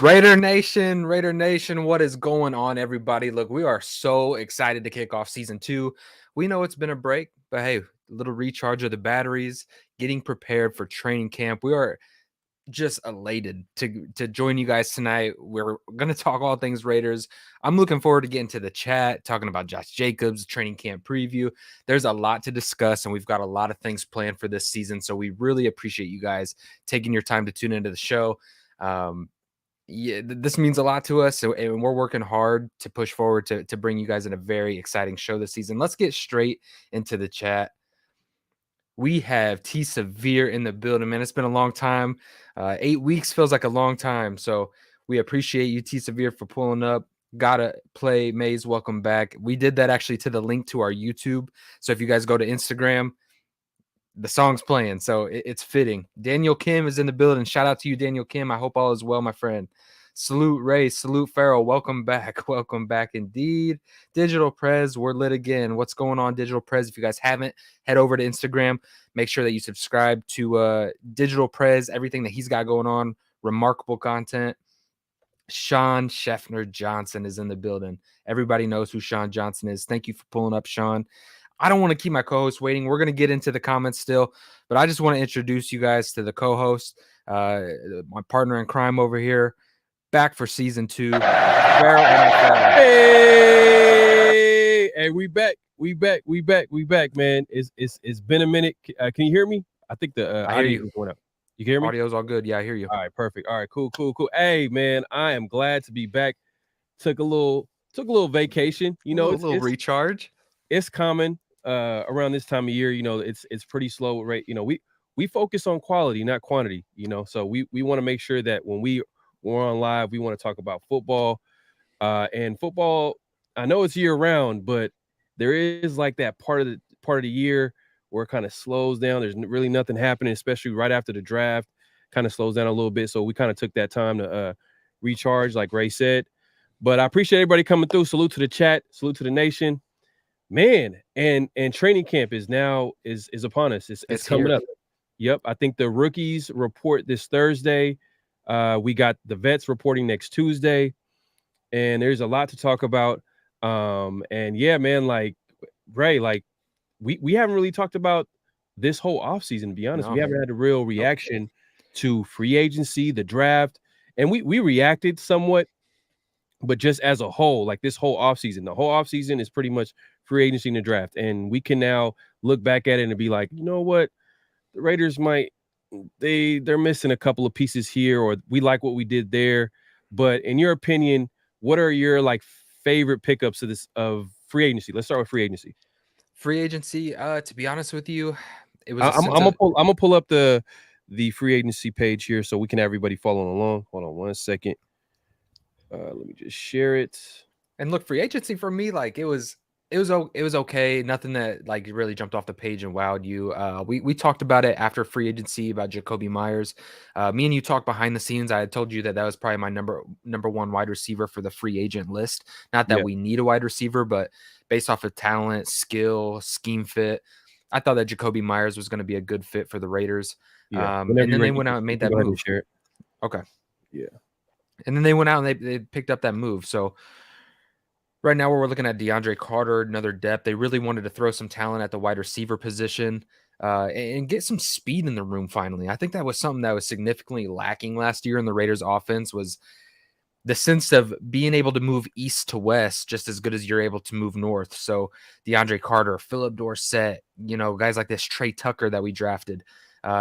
Raider Nation, what is going on, everybody? Look, we are so excited to kick off season 2. We know it's been a break, but hey, a little recharge of the batteries, getting prepared for training camp. We are just elated to join you guys tonight. We're going to talk all things Raiders. I'm looking forward to getting to the chat, talking about Josh Jacobs, training camp preview. There's a lot to discuss, and we've got a lot of things planned for this season, so we really appreciate you guys taking your time to tune into the show. This means a lot to us, and we're working hard to push forward to bring you guys in a very exciting show this season. Let's get straight into the chat. We have T Severe in the building, man. It's been a long time. 8 weeks feels like a long time, so we appreciate you, T Severe, for pulling up. Gotta play Maze. Welcome back. We did that actually to the link to our YouTube, so if you guys go to Instagram, the song's playing, so it's fitting. Daniel Kim is in the building. Shout out to you, Daniel Kim. I hope all is well, my friend. Salute Ray, salute Farrell. Welcome back. Welcome back indeed. Digital Prez, we're lit again. What's going on, Digital Prez? If you guys haven't, head over to Instagram. Make sure that you subscribe to Digital Prez, everything that he's got going on. Remarkable content. Sean Scheffner Johnson is in the building. Everybody knows who Sean Johnson is. Thank you for pulling up, Sean. I don't want to keep my co-host waiting. We're going to get into the comments still, but I just want to introduce you guys to the co-host, my partner in crime over here, back for season 2. Hey, we back, man. It's been a minute. Can you hear me? I think the audio is going up. You can hear me? Audio's all good. Yeah, I hear you. All right, perfect. All right, cool. Hey, man, I am glad to be back. Took a little vacation. You know, a little recharge. It's common around this time of year. You know, it's pretty slow, right? You know, we focus on quality, not quantity. You know, so we want to make sure that when we're on live, we want to talk about football. And football, I know it's year round, but there is like that part of the year where it kind of slows down. There's really nothing happening, especially right after the draft. Kind of slows down a little bit. So we kind of took that time to recharge, like Ray said. But I appreciate everybody coming through. Salute to the chat. Salute to the nation. Man, and training camp is upon us. It's coming up. Yep. I think the rookies report this Thursday. We got the vets reporting next Tuesday. And there's a lot to talk about. And yeah, man, like Ray, like we haven't really talked about this whole offseason, to be honest. We haven't had a real reaction to free agency, the draft, and we reacted somewhat, but just as a whole, like this whole offseason, the whole offseason is pretty much free agency and the draft. And we can now look back at it and be like, you know what, the Raiders they're missing a couple of pieces here, or we like what we did there. But in your opinion, what are your like favorite pickups of free agency? Let's start with free agency. Free agency, to be honest with you, it was. I'm gonna pull up the free agency page here so we can have everybody following along. Hold on 1 second. Let me just share it. And look, free agency for me, like it was okay. Nothing that like really jumped off the page and wowed you. We talked about it after free agency about Jacoby Myers. Me and you talked behind the scenes. I had told you that was probably my number one wide receiver for the free agent list. Not that we need a wide receiver, but based off of talent, skill, scheme fit, I thought that Jacoby Myers was going to be a good fit for the Raiders. And then they went out and made that move. Okay. Yeah. And then they went out and they picked up that move. So right now we're looking at DeAndre Carter, another depth. They really wanted to throw some talent at the wide receiver position and get some speed in the room finally. I think that was something that was significantly lacking last year in the Raiders offense, was the sense of being able to move east to west just as good as you're able to move north. So DeAndre Carter, Phillip Dorsett, guys like this, Trey Tucker that we drafted.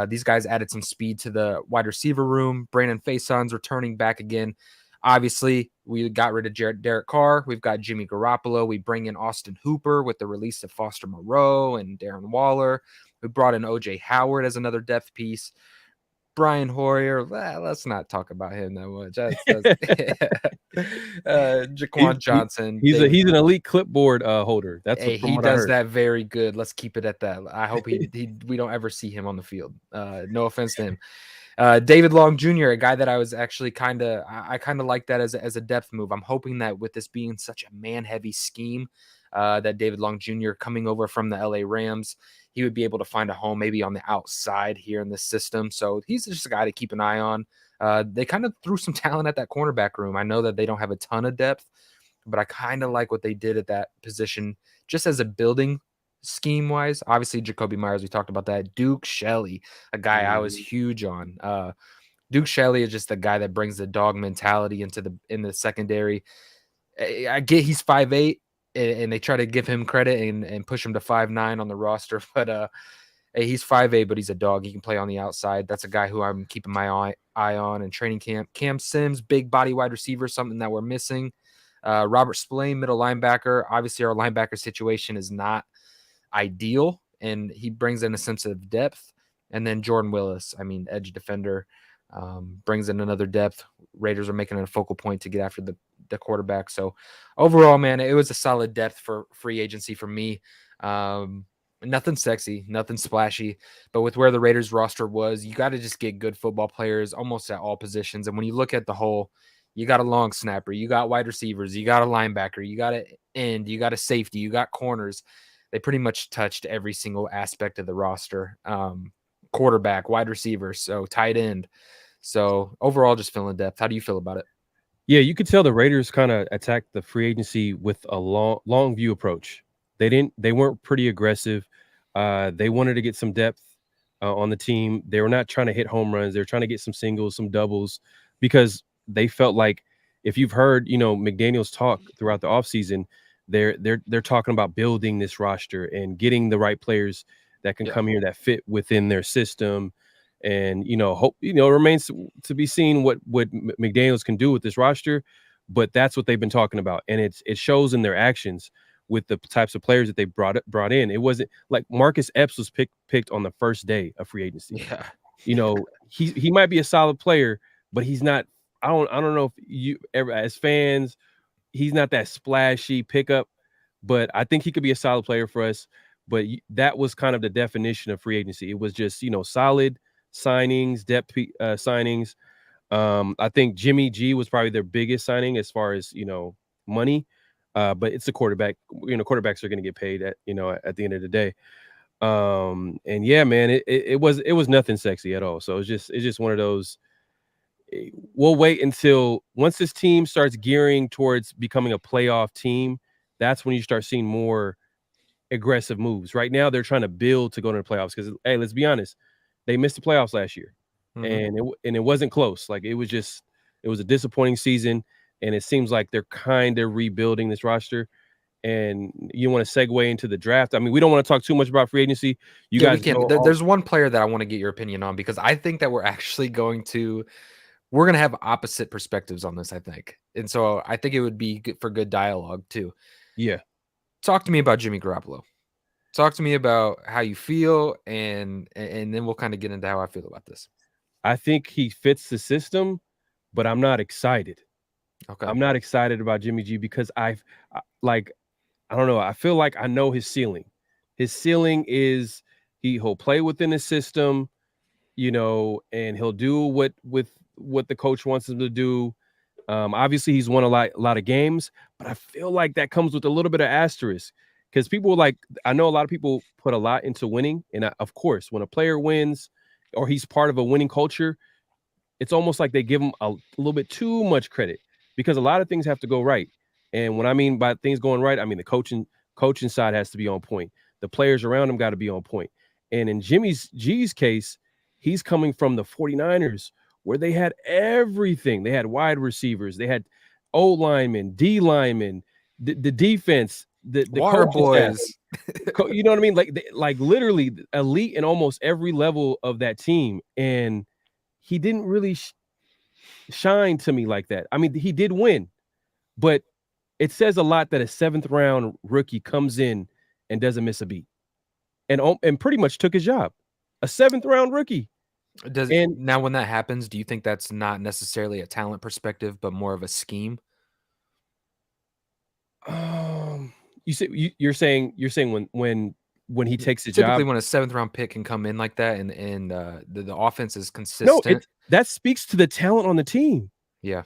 These guys added some speed to the wide receiver room. Brandon Faison's returning back again. Obviously, we got rid of Derek Carr. We've got Jimmy Garoppolo. We bring in Austin Hooper with the release of Foster Moreau and Darren Waller. We brought in O.J. Howard as another depth piece. Brian Hoyer, let's not talk about him that much. Jaquan Johnson. He's an elite clipboard holder. He does that very good. Let's keep it at that. I hope we don't ever see him on the field. No offense to him. David Long Jr., a guy that I was actually kind of like that as a depth move. I'm hoping that with this being such a man-heavy scheme, that David Long Jr. coming over from the LA Rams, he would be able to find a home maybe on the outside here in this system. So he's just a guy to keep an eye on. They kind of threw some talent at that cornerback room. I know that they don't have a ton of depth, but I kind of like what they did at that position just as a building scheme wise. Obviously, Jacoby Myers, we talked about that. Duke Shelley, a guy I was huge on. Duke Shelley is just the guy that brings the dog mentality in the secondary. I get he's 5'8", and they try to give him credit and push him to 5'9" on the roster, but he's 5'8", but he's a dog. He can play on the outside. That's a guy who I'm keeping my eye on in training camp. Cam Sims, big body wide receiver, something that we're missing. Robert Spillane, middle linebacker. Obviously, our linebacker situation is not ideal, and he brings in a sense of depth. And then Jordan Willis, I mean, edge defender, brings in another depth. Raiders are making it a focal point to get after the quarterback. So overall, man, it was a solid depth for free agency for me. Nothing sexy, nothing splashy, but with where the Raiders roster was, you got to just get good football players almost at all positions. And when you look at the whole, you got a long snapper, you got wide receivers, you got a linebacker, you got an end, you got a safety, you got corners. They pretty much touched every single aspect of the roster. Quarterback, wide receiver, so tight end. So overall, just feeling depth. How do you feel about it? Yeah, you could tell the Raiders kind of attacked the free agency with a long view approach. They weren't pretty aggressive. They wanted to get some depth on the team. They were not trying to hit home runs. They were trying to get some singles, some doubles, because they felt like, if you've heard, McDaniel's talk throughout the offseason, they're talking about building this roster and getting the right players that can come here that fit within their system. And, hope, it remains to be seen what McDaniels can do with this roster, but that's what they've been talking about. And it shows in their actions with the types of players that they brought in. It wasn't like Marcus Epps was picked on the first day of free agency. Yeah. He might be a solid player, but he's not. I don't know if you ever, as fans, he's not that splashy pickup, but I think he could be a solid player for us. But that was kind of the definition of free agency. It was just, solid signings, depth signings. I think Jimmy G was probably their biggest signing as far as, money. But it's a quarterback. Quarterbacks are going to get paid at the end of the day. And yeah, man, it was nothing sexy at all. So it's just one of those. We'll wait until once this team starts gearing towards becoming a playoff team. That's when you start seeing more aggressive moves. Right now, they're trying to build to go to the playoffs because, hey, let's be honest, they missed the playoffs last year, and it wasn't close. Like it was a disappointing season, and it seems like they're kind of rebuilding this roster. And you want to segue into the draft. I mean, we don't want to talk too much about free agency. You guys, we can. There's one player that I want to get your opinion on because I think that we're actually going to have opposite perspectives on this, I think. And so I think it would be good for good dialogue too. Yeah. Talk to me about Jimmy Garoppolo. Talk to me about how you feel, and then we'll kind of get into how I feel about this. I think he fits the system, but I'm not excited. Okay. I'm not excited about Jimmy G because I don't know. I feel like I know his ceiling. His ceiling is he'll play within the system, and he'll do what the coach wants him to do. Obviously, he's won a lot of games, but I feel like that comes with a little bit of asterisk because I know a lot of people put a lot into winning. And of course, when a player wins or he's part of a winning culture, it's almost like they give him a little bit too much credit because a lot of things have to go right. And when I mean by things going right, I mean the coaching side has to be on point. The players around him got to be on point. And in G's case, he's coming from the 49ers where they had everything. They had wide receivers, they had O linemen, D linemen, the defense, the water boys. You know what I mean? Like literally elite in almost every level of that team. And he didn't really shine to me like that. I mean, he did win, but it says a lot that a 7th round rookie comes in and doesn't miss a beat and pretty much took his job. A 7th round rookie. Now when that happens, do you think that's not necessarily a talent perspective, but more of a scheme? You're saying when he takes a job, typically when a 7th round pick can come in like that and the offense is consistent. No, that speaks to the talent on the team. Yeah.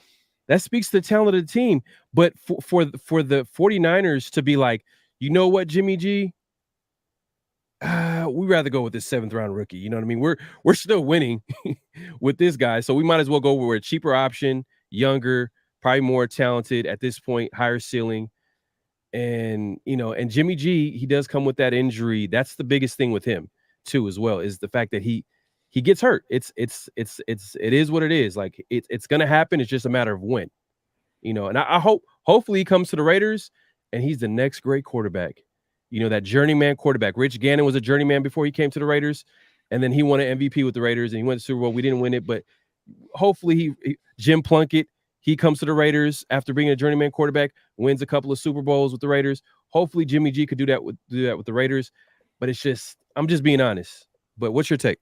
That speaks to the talent of the team. But for the 49ers to be like, you know what, Jimmy G? We'd rather go with this 7th round rookie. You know what I mean? We're still winning with this guy, so we might as well go with a cheaper option, younger, probably more talented at this point, higher ceiling. And and Jimmy G, he does come with that injury. That's the biggest thing with him too, as well, is the fact that he gets hurt. It is what it is. Like it's gonna happen. It's just a matter of when. And I hopefully he comes to the Raiders and he's the next great quarterback. That journeyman quarterback. Rich Gannon was a journeyman before he came to the Raiders, and then he won an MVP with the Raiders and he went to Super Bowl. We didn't win it, but hopefully Jim Plunkett, he comes to the Raiders after being a journeyman quarterback, wins a couple of Super Bowls with the Raiders. Hopefully Jimmy G could do that with the Raiders. But I'm just being honest. But what's your take?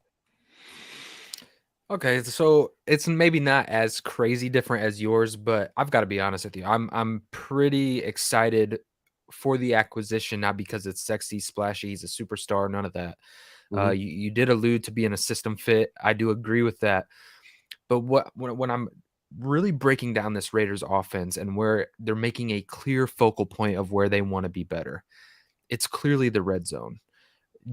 Okay, so it's maybe not as crazy different as yours, but I've got to be honest with you. I'm pretty excited for the acquisition, not because it's sexy, splashy, he's a superstar, none of that. Mhm. You did allude to being a system fit. I do agree with that. But when I'm really breaking down this Raiders offense and where they're making a clear focal point of where they want to be better, it's clearly the red zone.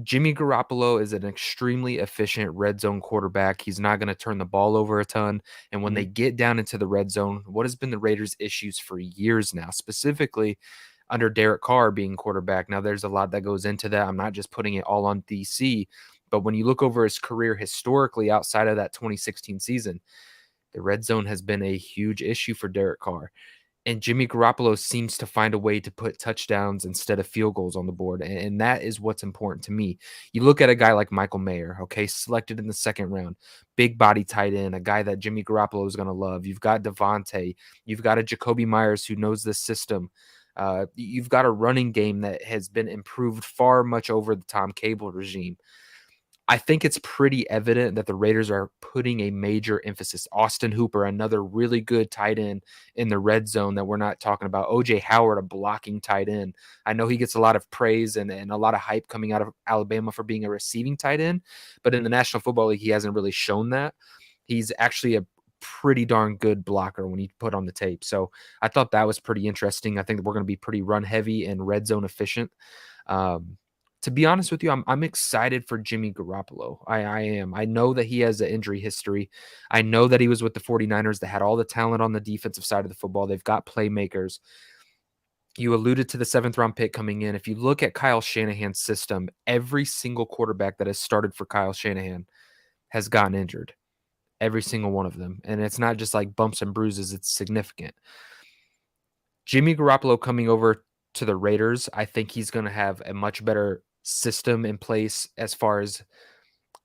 Jimmy Garoppolo is an extremely efficient red zone quarterback. He's not going to turn the ball over a ton. And when they Mhm. get down into the red zone, what has been the Raiders' issues for years now, specifically under Derek Carr being quarterback? Now, there's a lot that goes into that. I'm not just putting it all on DC. But when you look over his career historically outside of that 2016 season, the red zone has been a huge issue for Derek Carr. And Jimmy Garoppolo seems to find a way to put touchdowns instead of field goals on the board. And that is what's important to me. You look at a guy like Michael Mayer, okay, selected in the second round, big body tight end, a guy that Jimmy Garoppolo is going to love. You've got Devontae. You've got a Jacoby Myers who knows the system. You've got a running game that has been improved far much over the Tom Cable regime. I think it's pretty evident that the Raiders are putting a major emphasis. Austin Hooper, another really good tight end in the red zone that we're not talking about. OJ Howard, a blocking tight end. I know he gets a lot of praise and a lot of hype coming out of Alabama for being a receiving tight end, but in the National Football League, he hasn't really shown that. He's actually a pretty darn good blocker when you put on the tape. So I thought that was pretty interesting. I think we're going to be pretty run heavy and red zone efficient. Um, to be honest with you, I'm excited for Jimmy Garoppolo. I am. I know that he has an injury history. I know that he was with the 49ers that had all the talent on the defensive side of the football. They've got playmakers. You alluded to the 7th round pick coming in. If you look at Kyle Shanahan's system, every single quarterback that has started for Kyle Shanahan has gotten injured. Every single one of them. And it's not just like bumps and bruises, it's significant. Jimmy Garoppolo coming over to the Raiders, I think he's going to have a much better system in place as far as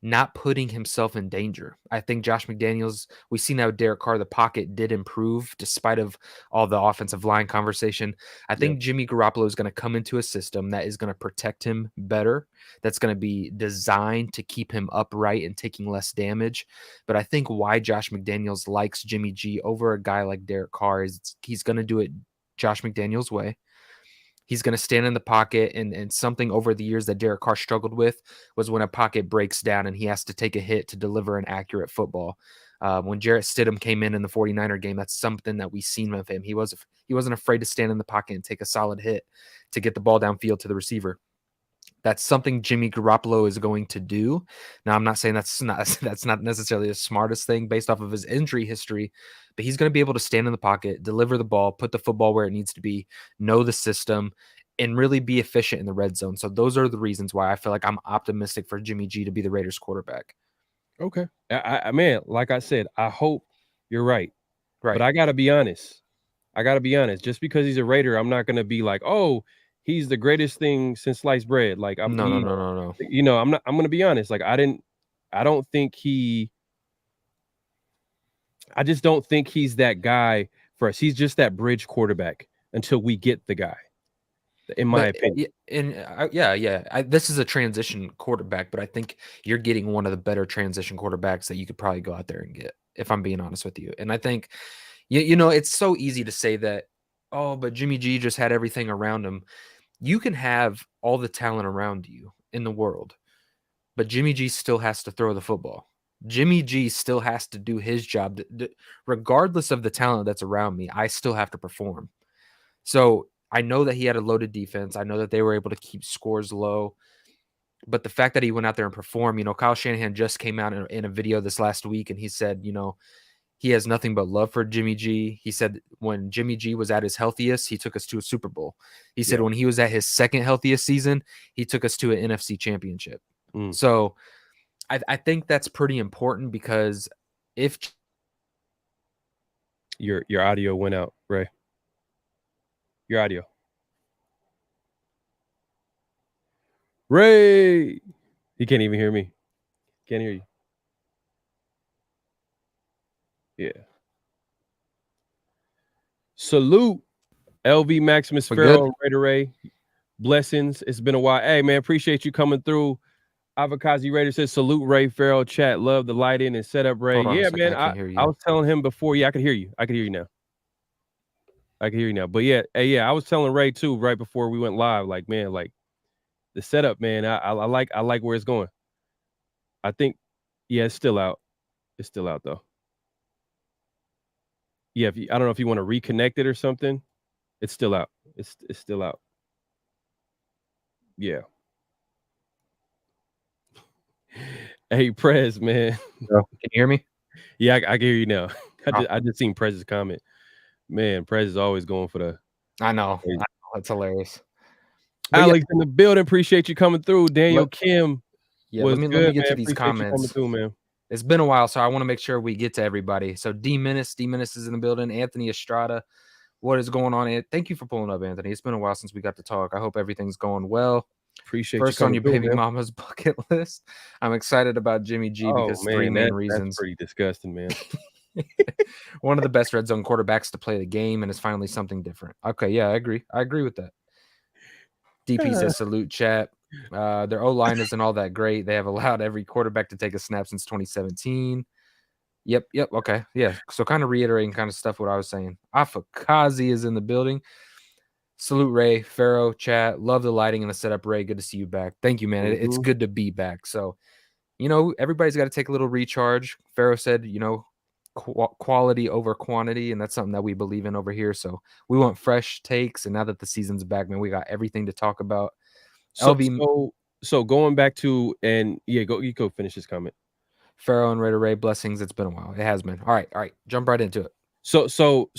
not putting himself in danger. I think Josh McDaniels, we've seen how Derek Carr, the pocket did improve despite of all the offensive line conversation. I Yep. think Jimmy Garoppolo is going to come into a system that is going to protect him better. That's going to be designed to keep him upright and taking less damage. But I think why Josh McDaniels likes Jimmy G over a guy like Derek Carr is he's going to do it Josh McDaniels' way. He's going to stand in the pocket, and something over the years that Derek Carr struggled with was when a pocket breaks down and he has to take a hit to deliver an accurate football. When Jarrett Stidham came in the 49er game, that's something that we've seen with him. He wasn't afraid to stand in the pocket and take a solid hit to get the ball downfield to the receiver. That's something Jimmy Garoppolo is going to do. Now, I'm not saying that's not necessarily the smartest thing based off of his injury history, but he's going to be able to stand in the pocket, deliver the ball, put the football where it needs to be, know the system, and really be efficient in the red zone. So those are the reasons why I feel like I'm optimistic for Jimmy G to be the Raiders quarterback. Okay. Man, like I said, I hope you're right. But Right. I gotta be honest. I gotta be honest. Just because he's a Raider, I'm not gonna be like, oh, he's the greatest thing since sliced bread. Like No, no, no, no, no. I'm gonna be honest. Like I don't think I just don't think he's that guy for us. He's just that bridge quarterback until we get the guy, in my But opinion. yeah. This is a transition quarterback, but I think you're getting one of the better transition quarterbacks that you could probably go out there and get, if I'm being honest with you. And I think, it's so easy to say that, oh, but Jimmy G just had everything around him. You can have all the talent around you in the world, but Jimmy G still has to throw the football. Jimmy G still has to do his job. Regardless of the talent that's around me, I still have to perform. So I know that he had a loaded defense. I know that they were able to keep scores low. But the fact that he went out there and performed, Kyle Shanahan just came out in a video this last week, and he said, he has nothing but love for Jimmy G. He said when Jimmy G was at his healthiest, he took us to a Super Bowl. He said when he was at his second healthiest season, he took us to an NFC championship. So I think that's pretty important, because if your audio went out, Ray. Your audio. Ray, he can't even hear me. Can't hear you. Yeah. Salute, LV Maximus Farrell, Raider Ray. Blessings. It's been a while. Hey, man, appreciate you coming through. Avakazi Raider says, salute Ray Farrell. Chat, love the lighting and setup, Ray. Yeah, man. I was telling him before. Yeah, I can hear you. I can hear you now. I can hear you now. But yeah, hey, I was telling Ray too right before we went live. Like, man, like the setup, man. I like where it's going. I think, yeah, it's still out. It's still out though. Yeah, I don't know if you want to reconnect it or something. It's still out. It's still out. Yeah. Hey, Prez, man. Can you hear me? Yeah, I can hear you now. I just seen Prez's comment. Man, Prez is always going for the. I know. That's hilarious. But Alex in the building. Appreciate you coming through. Daniel Kim. Yeah, let me get to these comments. Coming through, man. It's been a while, so I want to make sure we get to everybody. So D Menace is in the building. Anthony Estrada, what is going on? Thank you for pulling up, Anthony. It's been a while since we got to talk. I hope everything's going well. Appreciate First you on your baby mama's bucket list. I'm excited about Jimmy G because three main reasons. That's pretty disgusting, man. One of the best red zone quarterbacks to play the game, and it's finally something different. Okay, yeah, I agree. I agree with that. DP says salute chat. Their O-line isn't all that great. They have allowed every quarterback to take a snap since 2017. Yep. Okay. Yeah. So kind of reiterating kind of stuff what I was saying. Afakazi is in the building. Salute Ray, Pharaoh, chat. Love the lighting and the setup, Ray. Good to see you back. Thank you, man. It's good to be back. So, everybody's got to take a little recharge. Pharaoh said, quality over quantity, and that's something that we believe in over here. So we want fresh takes, and now that the season's back, man, we got everything to talk about. So going back to, and yeah, you go finish this comment. Pharaoh and Raider Ray, blessings. It's been a while. It has been. All right. Jump right into it. So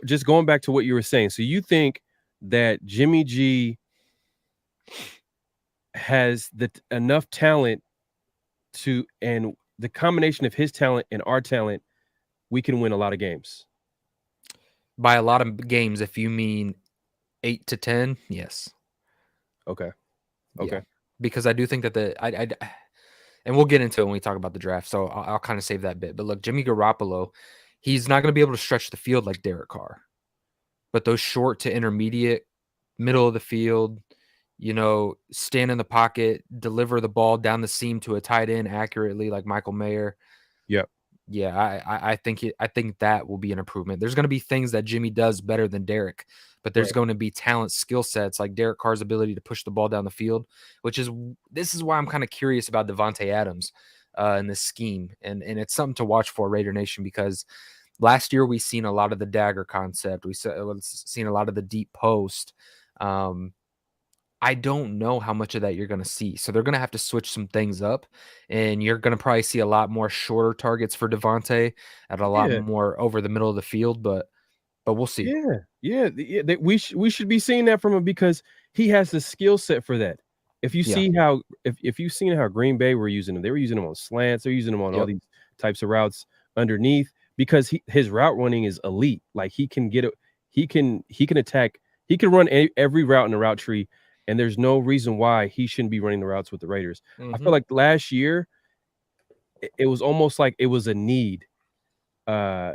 just going back to what you were saying. So you think that Jimmy G has enough talent and the combination of his talent and our talent, we can win a lot of games? By a lot of games, if you mean 8 to 10, yes. Okay. Yeah. Because I do think that and we'll get into it when we talk about the draft, so I'll kind of save that bit. But look, Jimmy Garoppolo, he's not going to be able to stretch the field like Derek Carr. But those short to intermediate, middle of the field, stand in the pocket, deliver the ball down the seam to a tight end accurately like Michael Mayer. Yep. Yeah, I think that will be an improvement. There's going to be things that Jimmy does better than Derek, but there's going to be talent, skill sets like Derek Carr's ability to push the ball down the field, this is why I'm kind of curious about Devontae Adams in this scheme. And it's something to watch for, Raider Nation, because last year we seen a lot of the dagger concept. We've seen a lot of the deep post. I don't know how much of that you're going to see. So they're going to have to switch some things up, and you're going to probably see a lot more shorter targets for Devontae at a lot more over the middle of the field, but we'll see. Yeah. We should be seeing that from him because he has the skill set for that. If you see how, if you've seen how Green Bay were using him, they were using him on slants. They're using him on all these types of routes underneath because his route running is elite. Like he can attack. He can run every route in the route tree. And there's no reason why he shouldn't be running the routes with the Raiders. I feel like last year, it was almost like it was a need, because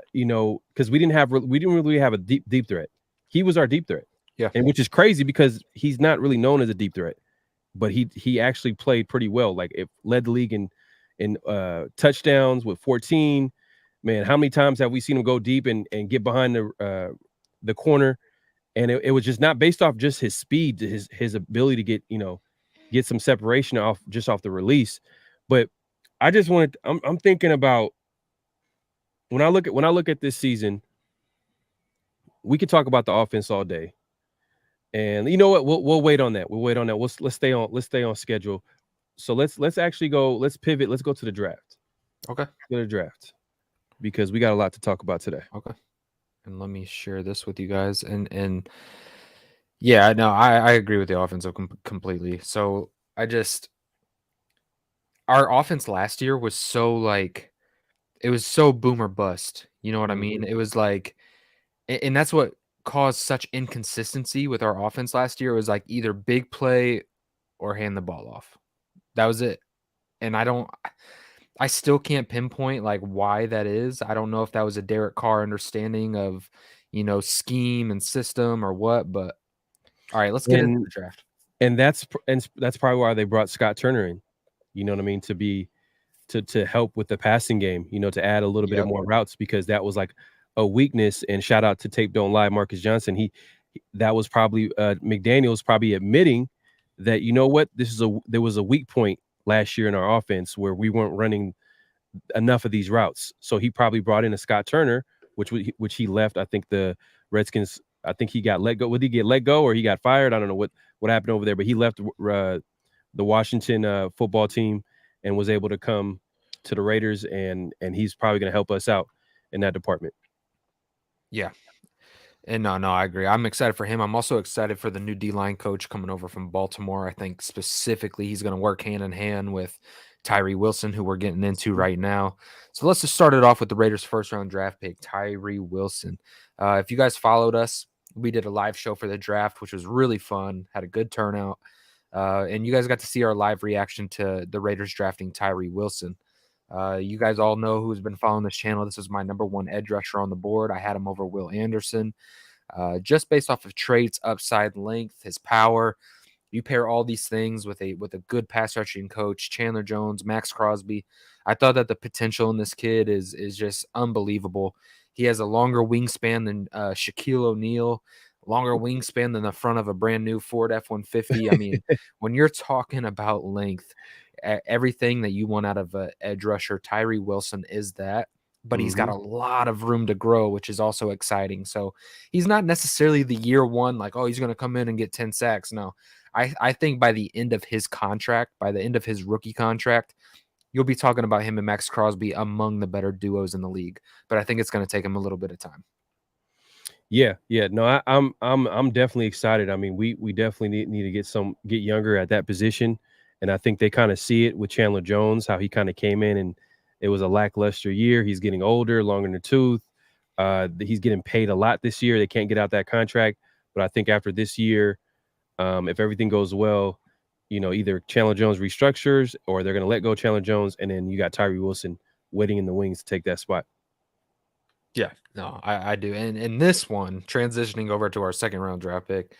we didn't really have a deep threat. He was our deep threat, and which is crazy because he's not really known as a deep threat, but he actually played pretty well. Like it led the league in touchdowns with 14. Man, how many times have we seen him go deep and get behind the corner? And it was just not based off just his speed, his ability to get some separation off the release. But I just wanted. I'm thinking about when I look at this season. We could talk about the offense all day. And you know what? We'll wait on that. We'll wait on that. Let's stay on schedule. So let's actually go. Let's pivot. Let's go to the draft. Okay. Go to the draft because we got a lot to talk about today. Okay. And let me share this with you guys. And yeah, no, I agree with the offense completely. So I just our offense last year was so like it was so boom or bust. You know what I Mhm. mean? It was like, and that's what caused such inconsistency with our offense last year. It was like either big play or hand the ball off. That was it. And I still can't pinpoint like why that is. I don't know if that was a Derek Carr understanding of, scheme and system or what, but all right, let's get into And the draft. that's probably why they brought Scott Turner in. You know what I mean? To help with the passing game. To add a little bit of Yep. more routes because that was like a weakness. And shout out to Tape Don't Lie, Marcus Johnson. That was probably McDaniel's probably admitting that you know what there was a weak point last year in our offense where we weren't running enough of these routes. So he probably brought in a Scott Turner, which he left. I think the Redskins. I think he got let go. Would he get let go or he got fired? I don't know what happened over there, but he left the Washington football team and was able to come to the Raiders, and he's probably going to help us out in that department. Yeah. And no, I agree. I'm excited for him. I'm also excited for the new D-line coach coming over from Baltimore. I think specifically he's going to work hand in hand with Tyree Wilson, who we're getting into right now. So let's just start it off with the Raiders' first-round draft pick, Tyree Wilson. If you guys followed us, we did a live show for the draft, which was really fun, had a good turnout. And you guys got to see our live reaction to the Raiders drafting Tyree Wilson. You guys all know who's been following this channel. This is my number one edge rusher on the board. I had him over Will Anderson. Just based off of traits, upside, length, his power. You pair all these things with a good pass rushing coach, Chandler Jones, Max Crosby. I thought that the potential in this kid is just unbelievable. He has a longer wingspan than Shaquille O'Neal, longer wingspan than the front of a brand new Ford F-150. I mean, when you're talking about length, everything that you want out of an edge rusher, Tyree Wilson is that. But he's got Mm-hmm. a lot of room to grow, which is also exciting. So he's not necessarily the year one, like, oh, he's going to come in and get 10 sacks. No, I think by the end of his contract, by the end of his rookie contract, you'll be talking about him and Max Crosby among the better duos in the league. But I think it's going to take him a little bit of time. Yeah. No, I'm definitely excited. I mean, we definitely need to get younger at that position, and I think they kind of see it with Chandler Jones, how he kind of came in and it was a lackluster year. He's getting older, longer in the tooth. He's getting paid a lot this year. They can't get out that contract, but I think after this year, if everything goes well, either Chandler Jones restructures or they're going to let go Chandler Jones, and then you got Tyree Wilson waiting in the wings to take that spot. Yeah, no, I do. And this one, transitioning over to our second round draft pick,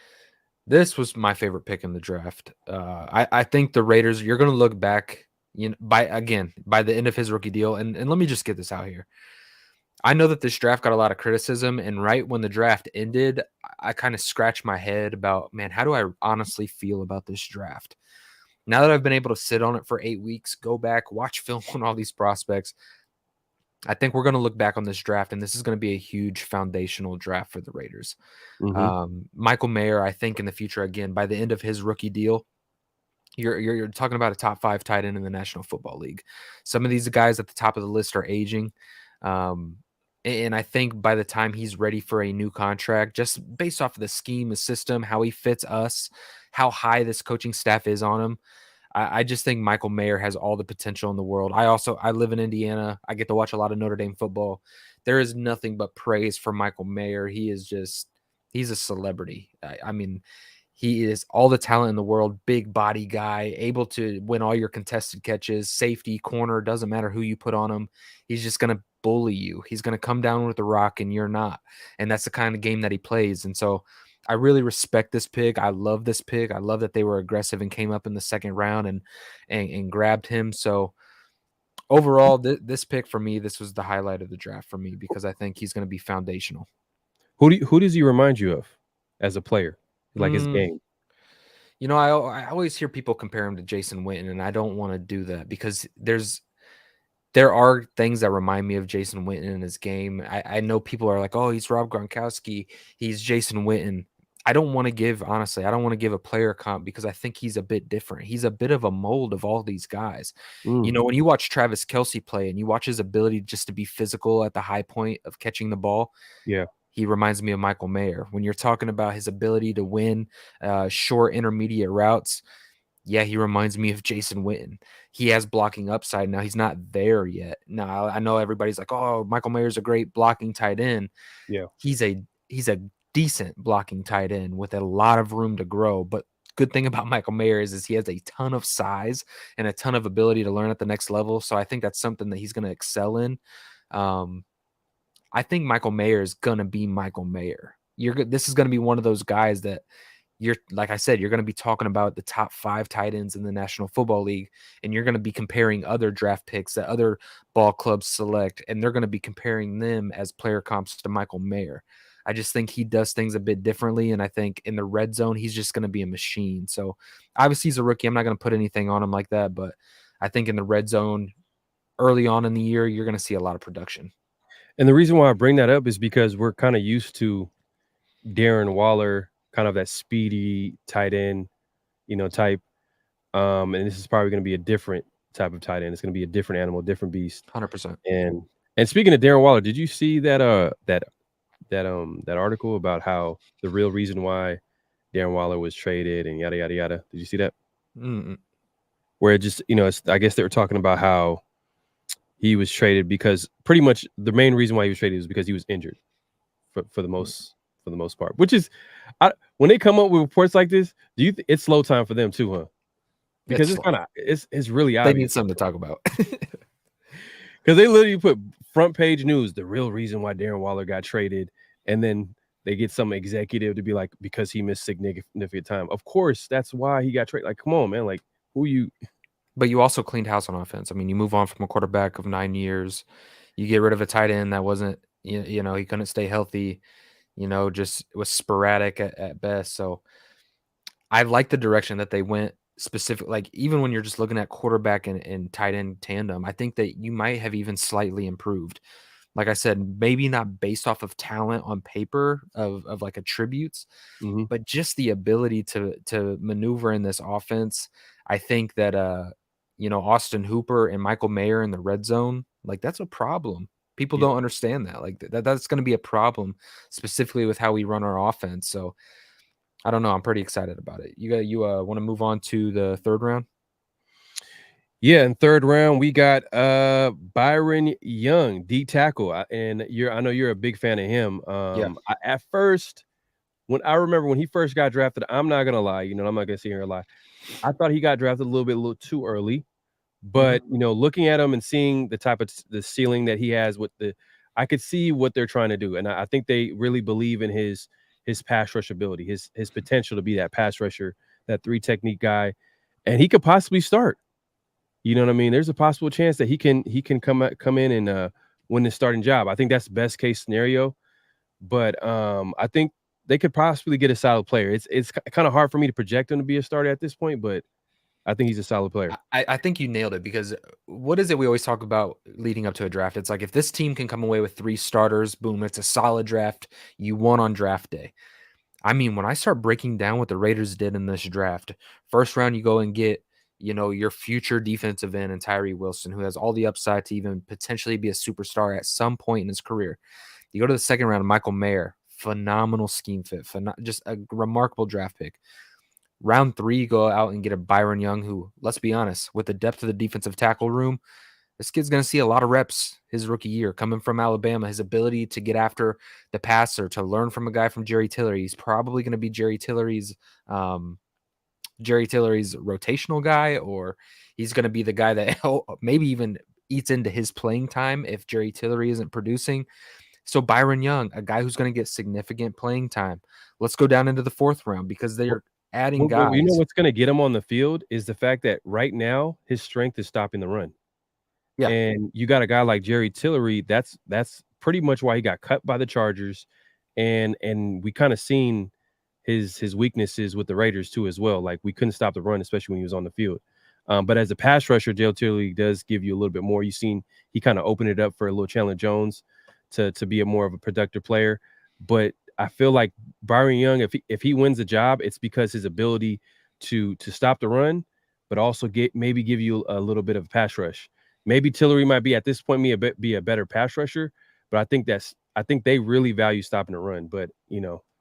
this was my favorite pick in the draft. I think the Raiders, you're going to look back, by the end of his rookie deal. And let me just get this out here. I know that this draft got a lot of criticism, and right when the draft ended, I kind of scratched my head about, man, how do I honestly feel about this draft? Now that I've been able to sit on it for 8 weeks, go back, watch film on all these prospects, I think we're going to look back on this draft, and this is going to be a huge foundational draft for the Raiders. Mm-hmm. Michael Mayer, I think in the future, again, by the end of his rookie deal, you're talking about a top 5 tight end in the National Football League. Some of these guys at the top of the list are aging. Um, and I think by the time he's ready for a new contract, just based off of the scheme, the system, how he fits us, how high this coaching staff is on him, I just think Michael Mayer has all the potential in the world. I live in Indiana. I get to watch a lot of Notre Dame football. There is nothing but praise for Michael Mayer. He's a celebrity. I mean, he is all the talent in the world, big body guy, able to win all your contested catches, safety, corner, doesn't matter who you put on him. He's just going to bully you. He's going to come down with the rock and you're not. And that's the kind of game that he plays. And so I really respect this pick. I love this pick. I love that they were aggressive and came up in the second round and grabbed him. So overall, this pick for me, this was the highlight of the draft for me because I think he's going to be foundational. Who does he remind you of as a player, like his Mm, game? I always hear people compare him to Jason Witten, and I don't want to do that because there are things that remind me of Jason Witten in his game. I know people are like, oh, he's Rob Gronkowski. He's Jason Witten. I don't want to give honestly, I don't want to give a player comp because I think he's a bit different. He's a bit of a mold of all these guys. Mm, When you watch Travis Kelce play and you watch his ability just to be physical at the high point of catching the ball, yeah, he reminds me of Michael Mayer. When you're talking about his ability to win short intermediate routes, yeah, he reminds me of Jason Witten. He has blocking upside. Now he's not there yet. Now I know everybody's like, "Oh, Michael Mayer's a great blocking tight end." yeah. He's a decent blocking tight end with a lot of room to grow. But good thing about Michael Mayer is he has a ton of size and a ton of ability to learn at the next level. So I think that's something that he's going to excel in. Um, I think Michael Mayer is going to be Michael Mayer. This is going to be one of those guys that you're, like I said, you're going to be talking about the top 5 tight ends in the National Football League, and you're going to be comparing other draft picks that other ball clubs select, and they're going to be comparing them as player comps to Michael Mayer. I just think he does things a bit differently, and I think in the red zone, he's just going to be a machine. So obviously he's a rookie. I'm not going to put anything on him like that, but I think in the red zone early on in the year, you're going to see a lot of production. And the reason why I bring that up is because we're kind of used to Darren Waller, kind of that speedy tight end, type. And this is probably going to be a different type of tight end. It's going to be a different animal, different beast. 100%. And speaking of Darren Waller, did you see that that article about how the real reason why Darren Waller was traded and yada yada yada? Did you see that? Mm-mm. Where it just, I guess they were talking about how he was traded because pretty much the main reason why he was traded is because he was injured for the most part. Which is, when they come up with reports like this, do you it's slow time for them too, huh? Because it's kind of it's really They need obvious. something to talk about. Because they literally put front page news, the real reason why Darren Waller got traded, and then they get some executive to be like, because he missed significant time. Of course, that's why he got traded. Like, come on, man. Like, who you? But you also cleaned house on offense. I mean, you move on from a quarterback of 9 years. You get rid of a tight end that wasn't, he couldn't stay healthy, just was sporadic at best. So I like the direction that they went specific. Like, even when you're just looking at quarterback and tight end tandem, I think that you might have even slightly improved. Like I said, maybe not based off of talent on paper of like attributes, Mhm. but just the ability to maneuver in this offense. I think that Austin Hooper and Michael Mayer in the red zone, like, that's a problem. People Yeah. don't understand that. Like, that's going to be a problem specifically with how we run our offense. So I don't know. I'm pretty excited about it. You want to move on to the third round? Yeah, in third round, we got Byron Young, D tackle. And I know you're a big fan of him. Yeah. At first, when I remember when he first got drafted, I'm not gonna lie, I'm not gonna sit here and lie. I thought he got drafted a little too early. Hmm. But looking at him and seeing the type of the ceiling that he has I could see what they're trying to do. And I think they really believe in his pass rush ability, his potential to be that pass rusher, that 3 technique guy. And he could possibly start. You know what I mean? There's a possible chance that he can come in and win the starting job. I think that's best case scenario. But I think they could possibly get a solid player. It's kind of hard for me to project him to be a starter at this point, but I think he's a solid player. I think you nailed it, because what is it we always talk about leading up to a draft? It's like, if this team can come away with 3 starters, boom, it's a solid draft. You won on draft day. I mean, when I start breaking down what the Raiders did in this draft, first round, you go and get, your future defensive end and Tyree Wilson, who has all the upside to even potentially be a superstar at some point in his career. You go to the second round, Michael Mayer, phenomenal scheme fit, just a remarkable draft pick. Round 3, you go out and get a Byron Young, who, let's be honest, with the depth of the defensive tackle room, this kid's going to see a lot of reps his rookie year. Coming from Alabama, his ability to get after the passer, to learn from a guy from Jerry Tillery. He's probably going to be Jerry Tillery's rotational guy, or he's going to be the guy that maybe even eats into his playing time if Jerry Tillery isn't producing. So Byron Young, a guy who's going to get significant playing time. Let's go down into the 4th round, because they're adding You know guys. what's gonna get him on the field is the fact that right now his strength is stopping the run. Yeah. And you got a guy like Jerry Tillery, that's pretty much why he got cut by the Chargers. And we kind of seen his weaknesses with the Raiders too as well. Like, we couldn't stop the run, especially when he was on the field. But as a pass rusher, Jerry Tillery does give you a little bit more. You've seen he kind of opened it up for a little Chandler Jones to be a more of a productive player. But I feel like Byron Young, if he wins the job, it's because his ability to stop the run, but also maybe give you a little bit of pass rush. Maybe Tillery might be at this point be a better pass rusher, but I think they really value stopping the run. But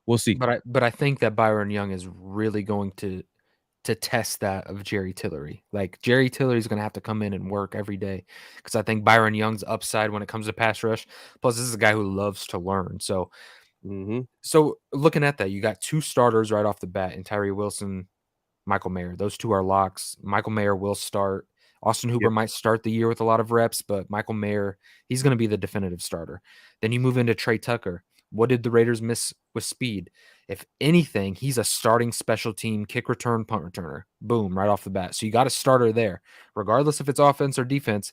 we'll see. But I think that Byron Young is really going to test that of Jerry Tillery. Like Jerry Tillery is going to have to come in and work every day because I think Byron Young's upside when it comes to pass rush. Plus, this is a guy who loves to learn. So, Mm-hmm. so looking at that, you got two starters right off the bat in Tyree Wilson, Michael Mayer. Those two are locks. Michael Mayer will start. Austin Hooper Yep. might start the year with a lot of reps, but Michael Mayer, he's going to be the definitive starter. Then you move into Trey Tucker. What did the Raiders miss with speed? If anything, he's a starting special team kick return, punt returner. Boom, right off the bat. So you got a starter there. Regardless if it's offense or defense,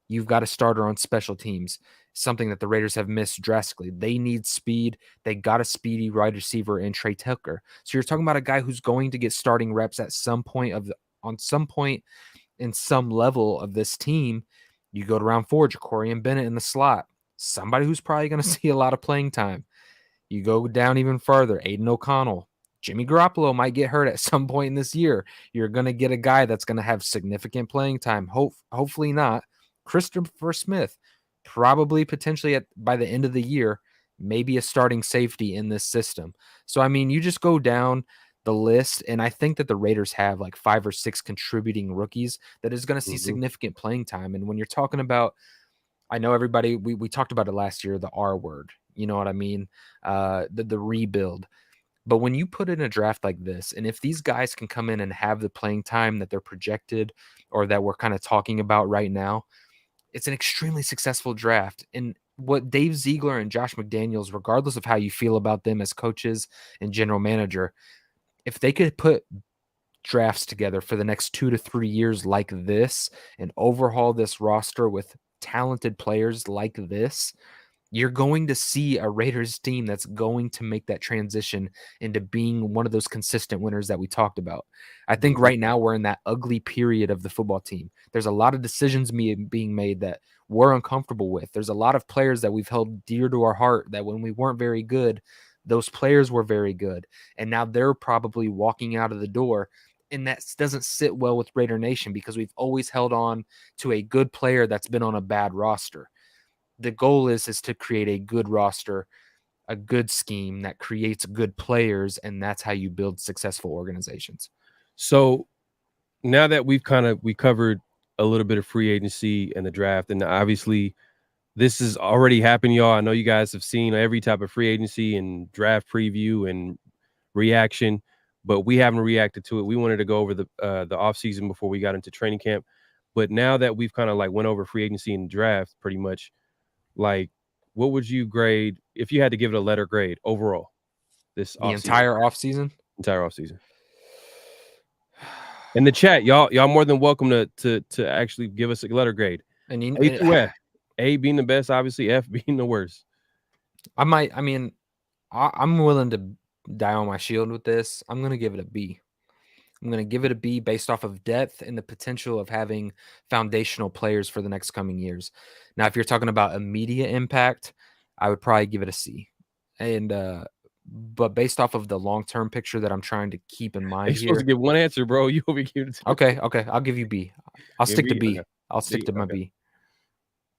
you've got a starter on special teams, something that the Raiders have missed drastically. They need speed. They got a speedy wide receiver in Trey Tucker. So you're talking about a guy who's going to get starting reps at some point on some point in some level of this team. You go to round 4, Jacorian Bennett in the slot, somebody who's probably going to see a lot of playing time. You go down even further, Aiden O'Connell. Jimmy Garoppolo might get hurt at some point in this year. You're going to get a guy that's going to have significant playing time. Hopefully not. Christopher Smith, probably potentially by the end of the year, maybe a starting safety in this system. So, I mean, you just go down the list, and I think that the Raiders have like 5 or 6 contributing rookies that is going to see Mm-hmm. significant playing time. And when you're talking about, I know everybody, we talked about it last year, the R word, you know what I mean? The rebuild. But when you put in a draft like this, and if these guys can come in and have the playing time that they're projected or that we're kind of talking about right now, it's an extremely successful draft. And what Dave Ziegler and Josh McDaniels, regardless of how you feel about them as coaches and general manager, if they could put drafts together for the next 2 to 3 years like this and overhaul this roster with talented players like this, you're going to see a Raiders team that's going to make that transition into being one of those consistent winners that we talked about. I think Mm-hmm. right now we're in that ugly period of the football team. There's a lot of decisions being made that we're uncomfortable with. There's a lot of players that we've held dear to our heart that when we weren't very good, those players were very good. And now they're probably walking out of the door. And that doesn't sit well with Raider Nation because we've always held on to a good player that's been on a bad roster. The goal is to create a good roster, a good scheme that creates good players, and that's how you build successful organizations. So now that we covered a little bit of free agency and the draft, and obviously this is already happened, y'all. I know you guys have seen every type of free agency and draft preview and reaction, but we haven't reacted to it. We wanted to go over the offseason before we got into training camp. But now that we've kind of like went over free agency and draft pretty much, like what would you grade if you had to give it a letter grade overall this The offseason? entire offseason? Entire offseason. In the chat, y'all more than welcome to actually give us a letter grade. And A through F. A being the best, obviously, F being the worst. I'm willing to die on my shield with this. I'm going to give it a B. I'm going to give it a B based off of depth and the potential of having foundational players for the next coming years. Now, if you're talking about immediate impact, I would probably give it a C. And but based off of the long-term picture that I'm trying to keep in mind You're supposed to here. give one answer, bro. You over here. Okay, I'll give you B. I'll stick to B. Okay. I'll stick to my Okay. B.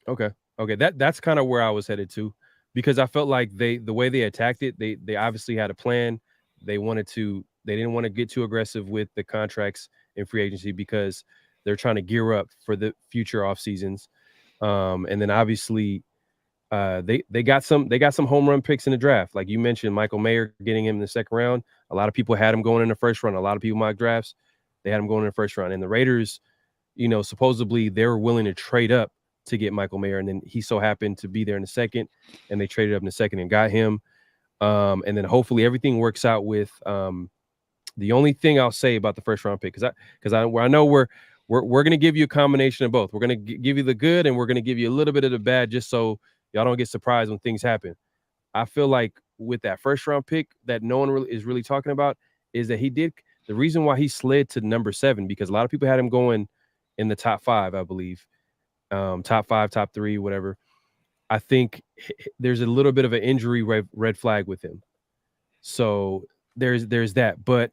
Okay. That's kind of where I was headed to, because I felt like the way they attacked it, they obviously had a plan. They didn't want to get too aggressive with the contracts in free agency because they're trying to gear up for the future off seasons. And then obviously they got some home run picks in the draft. Like you mentioned, Michael Mayer getting him in the second round. A lot of people had him going in the first round. A lot of people mock drafts, they had him going in the first round. And the Raiders, supposedly they were willing to trade up to get Michael Mayer, and then he so happened to be there in the second, and they traded up in the second and got him. And then hopefully everything works out with the only thing I'll say about the first round pick, because I know we're going to give you a combination of both. We're going to give you the good, and we're going to give you a little bit of the bad, just so y'all don't get surprised when things happen. I feel like with that first round pick that no one is really talking about is that the reason why he slid to number 7, because a lot of people had him going in the top 5, I believe. Top 5, top 3, whatever. I think there's a little bit of an injury red flag with him. So there's that. But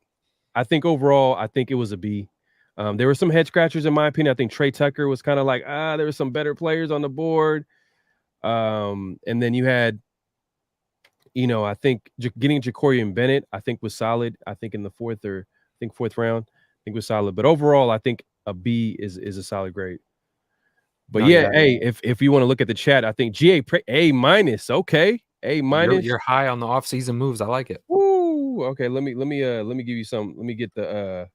I think overall, I think it was a B. There were some head scratchers in my opinion. I think Trey Tucker was kind of like, there were some better players on the board. And then you had, I think getting Jacorian Bennett, I think was solid. I think in the fourth round, I think was solid. But overall, I think a B is a solid grade. But No, yeah, yeah, hey, if you want to look at the chat, I think GA A minus. Okay, A minus. you're high on the offseason moves. I like it. Woo. Okay, let me give you some. Let me get the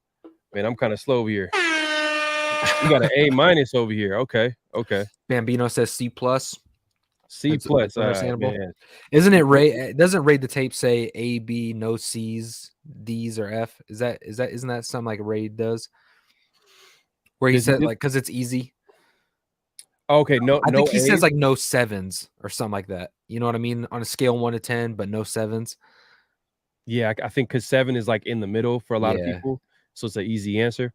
man. I'm kind of slow over here. You got an A minus over here. Okay. Bambino says C plus. C plus. That's understandable. Man. Isn't it rate? Doesn't rate the tape say A, B, no C's, D's, or F? Isn't that something like Raid does? Where he said like because it's easy. Okay, I think he A's? says like no sevens or something like that. You know what I mean? On a scale 1 to 10, but no sevens. Yeah, I think because 7 is like in the middle for a lot of people, so it's an easy answer.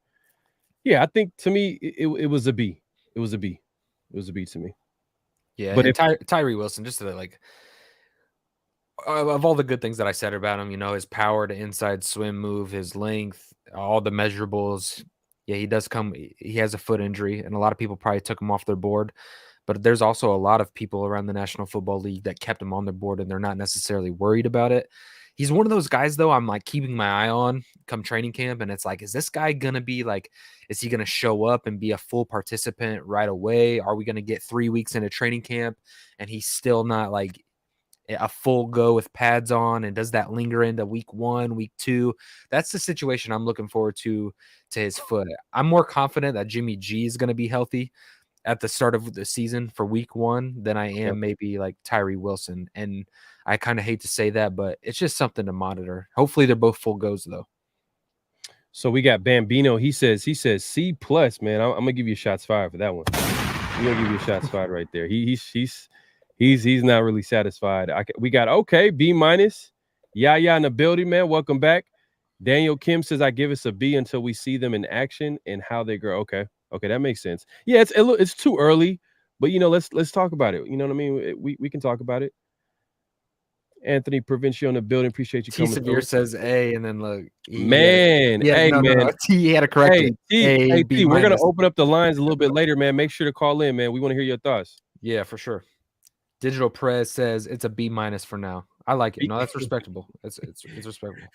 Yeah, I think to me it was a B. It was a B. It was a B to me. Yeah, But and Tyree Wilson, just to like of all the good things that I said about him, his power to inside swim move, his length, all the measurables. Yeah, he has a foot injury, and a lot of people probably took him off their board. But there's also a lot of people around the National Football League that kept him on their board, and they're not necessarily worried about it. He's one of those guys, though, I'm like keeping my eye on come training camp, and it's like, is this guy going to be like, is he going to show up and be a full participant right away? Are we going to get 3 weeks into training camp and he's still not like a full go with pads on, and does that linger into week 1, week 2? That's the situation I'm looking forward to his foot. I'm more confident that Jimmy G is going to be healthy at the start of the season for week 1 than I am maybe like Tyree Wilson. And I kind of hate to say that, but it's just something to monitor. Hopefully they're both full goes though. So we got Bambino. He says C plus, man. I'm gonna give you shots fired for that one. I'm gonna give you shots fired right there. He's not really satisfied. We got B minus. Yeah, in the building, man. Welcome back. Daniel Kim says I give us a B until we see them in action and how they grow. Okay, that makes sense. Yeah, it's too early, but let's talk about it. You know what I mean? We can talk about it. Anthony Provincial in the building. Appreciate you coming. Severe says A, and then look, man. He had to correct it. Hey, T, we're gonna open up the lines a little bit later, man. Make sure to call in, man. We want to hear your thoughts. Yeah, for sure. Digital Prez says it's a B minus for now. I like it. No, that's respectable. It's respectable.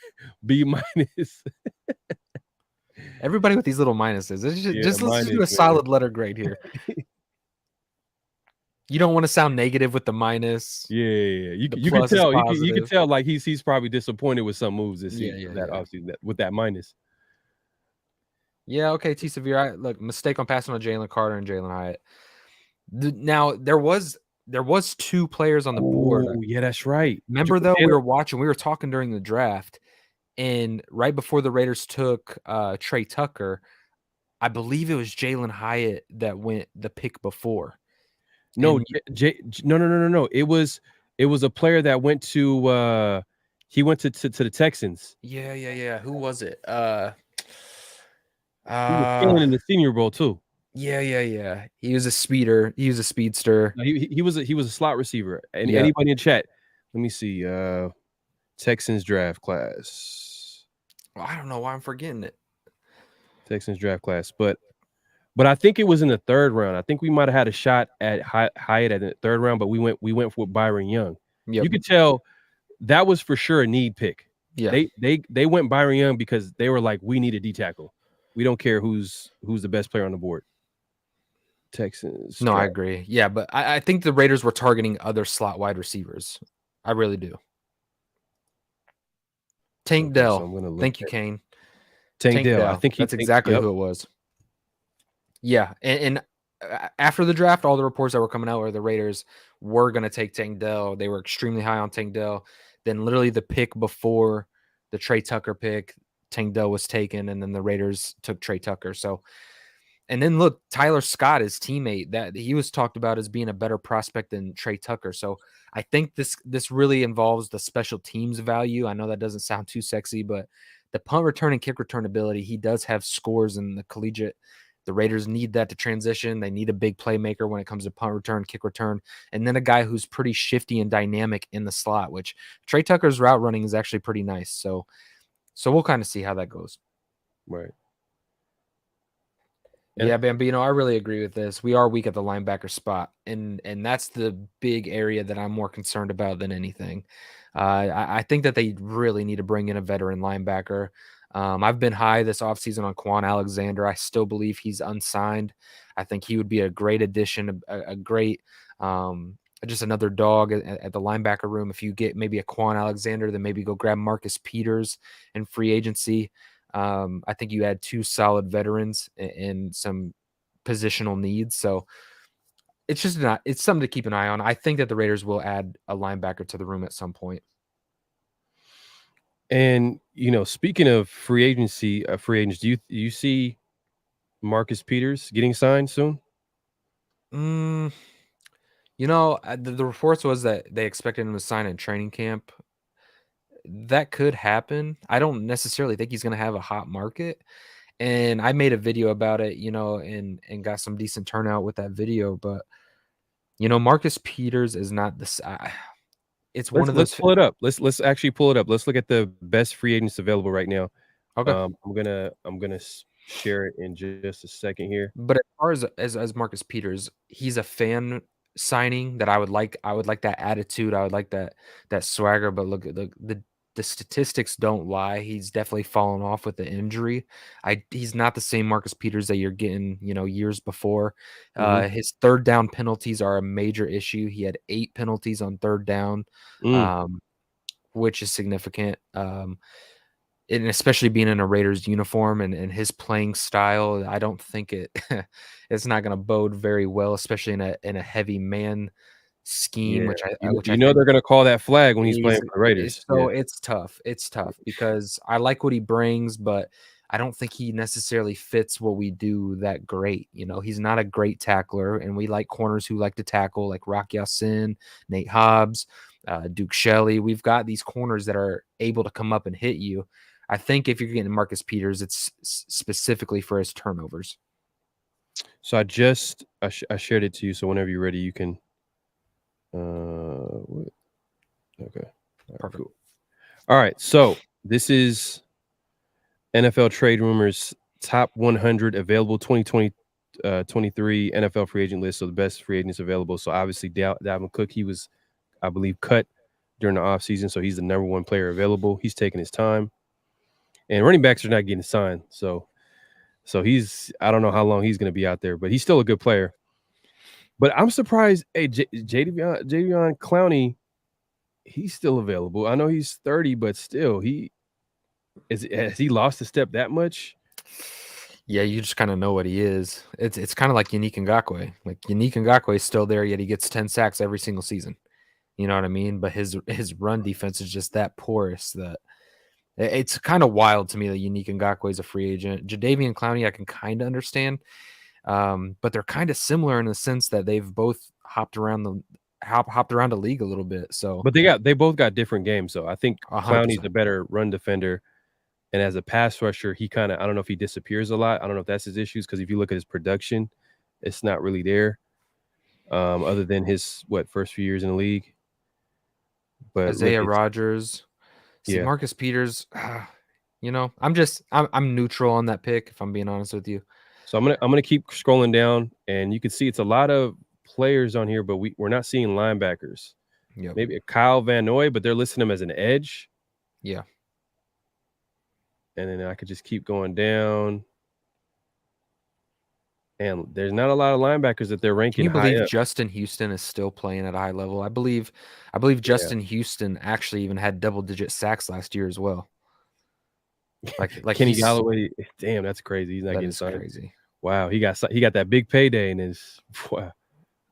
B minus. Everybody with these little minuses. Let's do a solid letter grade here. You don't want to sound negative with the minus. Yeah. You can tell. You can tell like he's probably disappointed with some moves this season. With that minus. Yeah. Okay. T Severe. Look, mistake on passing on Jalen Carter and Jalen Hyatt. Now there was 2 players on the board. Oh, yeah, that's right. Remember though, we were talking during the draft, and right before the Raiders took Trey Tucker, I believe it was Jalen Hyatt that went the pick before. No, no. It was a player that went to he went to the Texans. Yeah. Who was it? He was killing in the Senior Bowl too. Yeah. He was a speeder. He was a speedster. No, he was a slot receiver. And anybody in chat? Let me see. Texans draft class. Well, I don't know why I'm forgetting it. Texans draft class, but I think it was in the 3rd round. I think we might have had a shot at Hyatt at the 3rd round, but we went for Byron Young. Yep. You could tell that was for sure a need pick. Yeah, they went Byron Young because they were like, we need a D tackle. We don't care who's the best player on the board. Texans. No, I agree. Yeah, but I think the Raiders were targeting other slot wide receivers. I really do. Tank Dell. So thank you, Kane. Tank Dell. I think that's exactly who it was. Yeah, and after the draft, all the reports that were coming out were the Raiders were going to take Tank Dell. They were extremely high on Tank Dell. Then literally the pick before the Trey Tucker pick, Tank Dell was taken, and then the Raiders took Trey Tucker. So, and then look, Tyler Scott, his teammate, that he was talked about as being a better prospect than Trey Tucker. So I think this really involves the special teams value. I know that doesn't sound too sexy, but the punt return and kick return ability, he does have scores in the collegiate The Raiders need that to transition. They need a big playmaker when it comes to punt return, kick return, and then a guy who's pretty shifty and dynamic in the slot, which Trey Tucker's route running is actually pretty nice. So we'll kind of see how that goes. Right. Yeah, Bambino, I really agree with this. We are weak at the linebacker spot, and that's the big area that I'm more concerned about than anything. I think that they really need to bring in a veteran linebacker. I've been high this offseason on Quan Alexander. I still believe he's unsigned. I think he would be a great addition, a great just another dog at the linebacker room. If you get maybe a Quan Alexander, then maybe go grab Marcus Peters in free agency. I think you had 2 solid veterans and some positional needs. So it's just it's something to keep an eye on. I think that the Raiders will add a linebacker to the room at some point. And, speaking of free agents, do you see Marcus Peters getting signed soon? The reports was that they expected him to sign in training camp. That could happen. I don't necessarily think he's going to have a hot market. And I made a video about it, and got some decent turnout with that video. But, Marcus Peters is not this. It's one of those. Let's pull it up. Let's actually pull it up. Let's look at the best free agents available right now. Okay. I'm gonna share it in just a second here. But as far as Marcus Peters, he's a fan signing that I would like. I would like that attitude. I would like that swagger. But look, the statistics don't lie. He's definitely fallen off with the injury. He's not the same Marcus Peters that you're getting, years before. His third down penalties are a major issue. He had 8 penalties on third down, which is significant. And especially being in a Raiders uniform and his playing style, I don't think it's not going to bode very well, especially in a heavy man scheme. Yeah. Which I they're going to call that flag when he's playing for the Raiders. So it's tough. It's tough because I like what he brings, but I don't think he necessarily fits what we do that great. He's not a great tackler, and we like corners who like to tackle, like Rock Ya-Sin, Nate Hobbs, Duke Shelley. We've got these corners that are able to come up and hit you. I think if you're getting Marcus Peters, it's specifically for his turnovers. So I shared it to you. So whenever you're ready, you can. Okay. Perfect. Cool. All right. So this is NFL Trade Rumors top 100 available 2023 NFL free agent list. So the best free agents available. So obviously Dalvin Cook, he was, I believe, cut during the offseason. So he's the number 1 player available. He's taking his time. And running backs are not getting signed. So he's, I don't know how long he's going to be out there, but he's still a good player. But I'm surprised, hey, Jadeveon Clowney, he's still available. I know he's 30, but still, has he lost a step that much? Yeah, you just kind of know what he is. It's kind of like Yannick Ngakoue. Like Yannick Ngakoue is still there, yet he gets 10 sacks every single season. You know what I mean? But his run defense is just that porous that it's kind of wild to me that Yannick Ngakoue is a free agent. Jadeveon Clowney, I can kind of understand, but they're kind of similar in the sense that they've both hopped around the league a little bit. So, but they both got different games. So I think 100%. Clowney's a better run defender, and as a pass rusher, he kind of, I don't know if he disappears a lot. I don't know if that's his issues, because if you look at his production, it's not really there, other than his first few years in the league. But Isaiah Rodgers. See, Marcus Peters, I'm neutral on that pick, if I'm being honest with you. So I'm gonna keep scrolling down, and you can see it's a lot of players on here, but we're not seeing linebackers. Yeah, maybe a Kyle Van Noy, but they're listing him as an edge. Yeah, and then I could just keep going down, and there's not a lot of linebackers that they're ranking. Can you believe Justin Houston is still playing at a high level? I believe Justin Houston actually even had double-digit sacks last year as well. Like Kenny Galloway, damn, that's crazy. He's not getting signed. Crazy. Wow, he got that big payday, and it's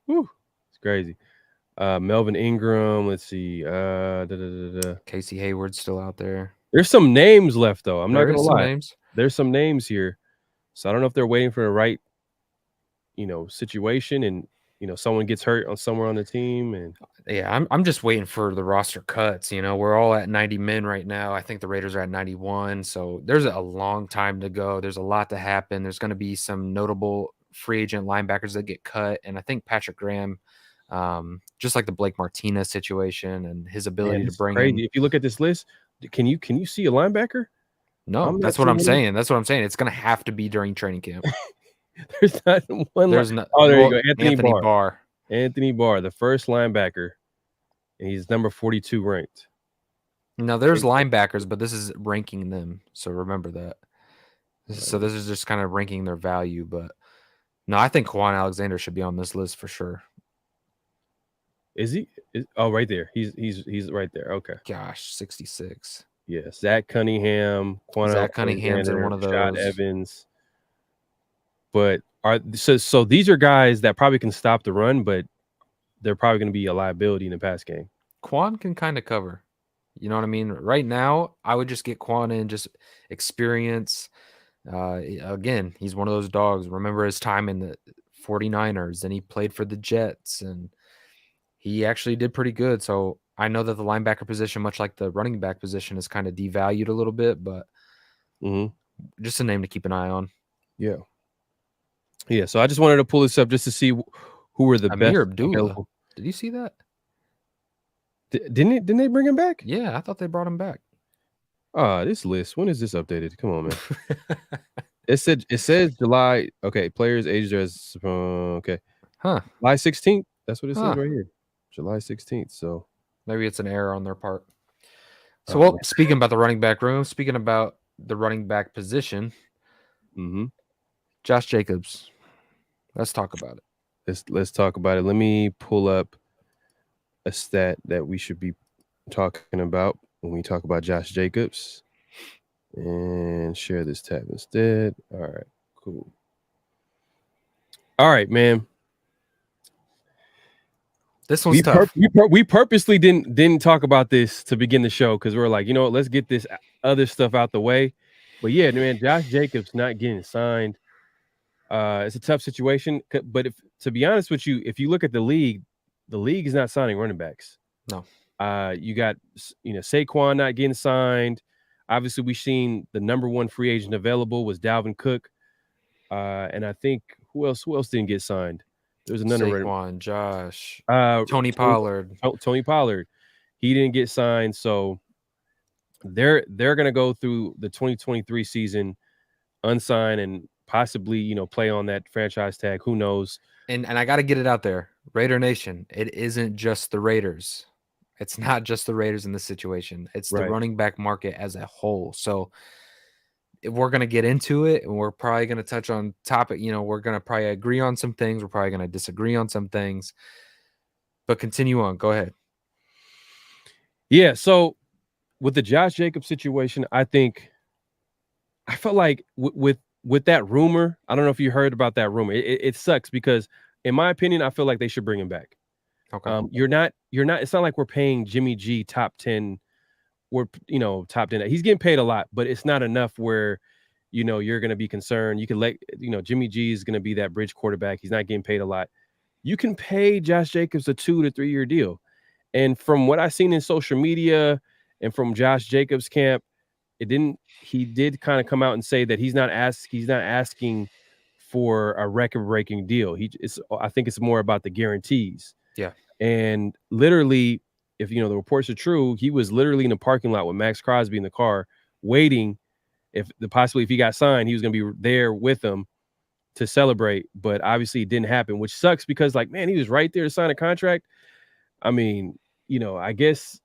it's crazy. Melvin Ingram, let's see. Casey Hayward's still out there. There's some names left though. I'm not gonna lie. Names. There's some names here, so I don't know if they're waiting for the right, situation, and someone gets hurt on somewhere on the team, and Yeah, I'm just waiting for the roster cuts. We're all at 90 men right now. I think the Raiders are at 91, so there's a long time to go. There's a lot to happen. There's going to be some notable free agent linebackers that get cut, and I think Patrick Graham, just like the Blake Martinez situation and his ability man, to this is bring crazy. in. If you look at this list, can you see a linebacker? No, I'm not that's what seeing I'm any. saying. That's what I'm saying. It's going to have to be during training camp. There's not one. There's not. Oh, there you Well, go, Anthony Barr. Barr. Anthony Barr, the first linebacker, and he's number 42 ranked. Now there's linebackers, but this is ranking them. So remember that. So this is just kind of ranking their value. But no, I think Quan Alexander should be on this list for sure. Is he? Oh, right there. He's right there. Okay. Gosh, 66. Yeah, Zach Cunningham, Quan Zach Cunningham's in one of Rashad those. Evans. But so these are guys that probably can stop the run, but they're probably going to be a liability in the pass game. Quan can kind of cover. You know what I mean? Right now, I would just get Quan in, just experience. Again, he's one of those dogs. Remember his time in the 49ers, and he played for the Jets, and he actually did pretty good. So I know that the linebacker position, much like the running back position, is kind of devalued a little bit, but just a name to keep an eye on. Yeah. Yeah, so I just wanted to pull this up just to see who were the best. Abdullah. Did you see that? Didn't they bring him back? Yeah, I thought they brought him back. This list. When is this updated? Come on, man. It says July. Okay, players aged as okay. Huh. July 16th. That's what it says right here. July 16th. So maybe it's an error on their part. So speaking about the running back room, speaking about the running back position, Josh Jacobs. Let's talk about it. Let's talk about it. Let me pull up a stat that we should be talking about when we talk about Josh Jacobs, and share this tab instead. All right, cool. All right, man. This one's tough. We purposely didn't talk about this to begin the show because we're like, let's get this other stuff out the way. But yeah, man, Josh Jacobs not getting signed. It's a tough situation. But to be honest with you, if you look at the league is not signing running backs. No. You got Saquon not getting signed. Obviously, we've seen the number one free agent available was Dalvin Cook. And I think who else didn't get signed? There's another Saquon, Josh, Tony Pollard. Tony Pollard. He didn't get signed. So they're gonna go through the 2023 season unsigned and possibly, play on that franchise tag. Who knows? And I got to get it out there. Raider Nation, it isn't just the Raiders. It's not just the Raiders in this situation. It's the running back market as a whole. So if we're going to get into it, and we're probably going to touch on topic, we're going to probably agree on some things. We're probably going to disagree on some things. But continue on. Go ahead. Yeah, so with the Josh Jacobs situation, I felt like with that rumor, I don't know if you heard about that rumor. It sucks because, in my opinion, I feel like they should bring him back. Okay. You're not. It's not like we're paying Jimmy G top 10. We're top 10. He's getting paid a lot, but it's not enough where you're going to be concerned. You can let Jimmy G is going to be that bridge quarterback. He's not getting paid a lot. You can pay Josh Jacobs a 2 to 3 year deal, and from what I've seen in social media and from Josh Jacobs' camp, he did kind of come out and say that he's not asking for a record-breaking deal. I think it's more about the guarantees. Yeah. And literally, if the reports are true, he was literally in the parking lot with Max Crosby in the car waiting. Possibly if he got signed, he was going to be there with him to celebrate. But obviously it didn't happen, which sucks because he was right there to sign a contract. I mean, I guess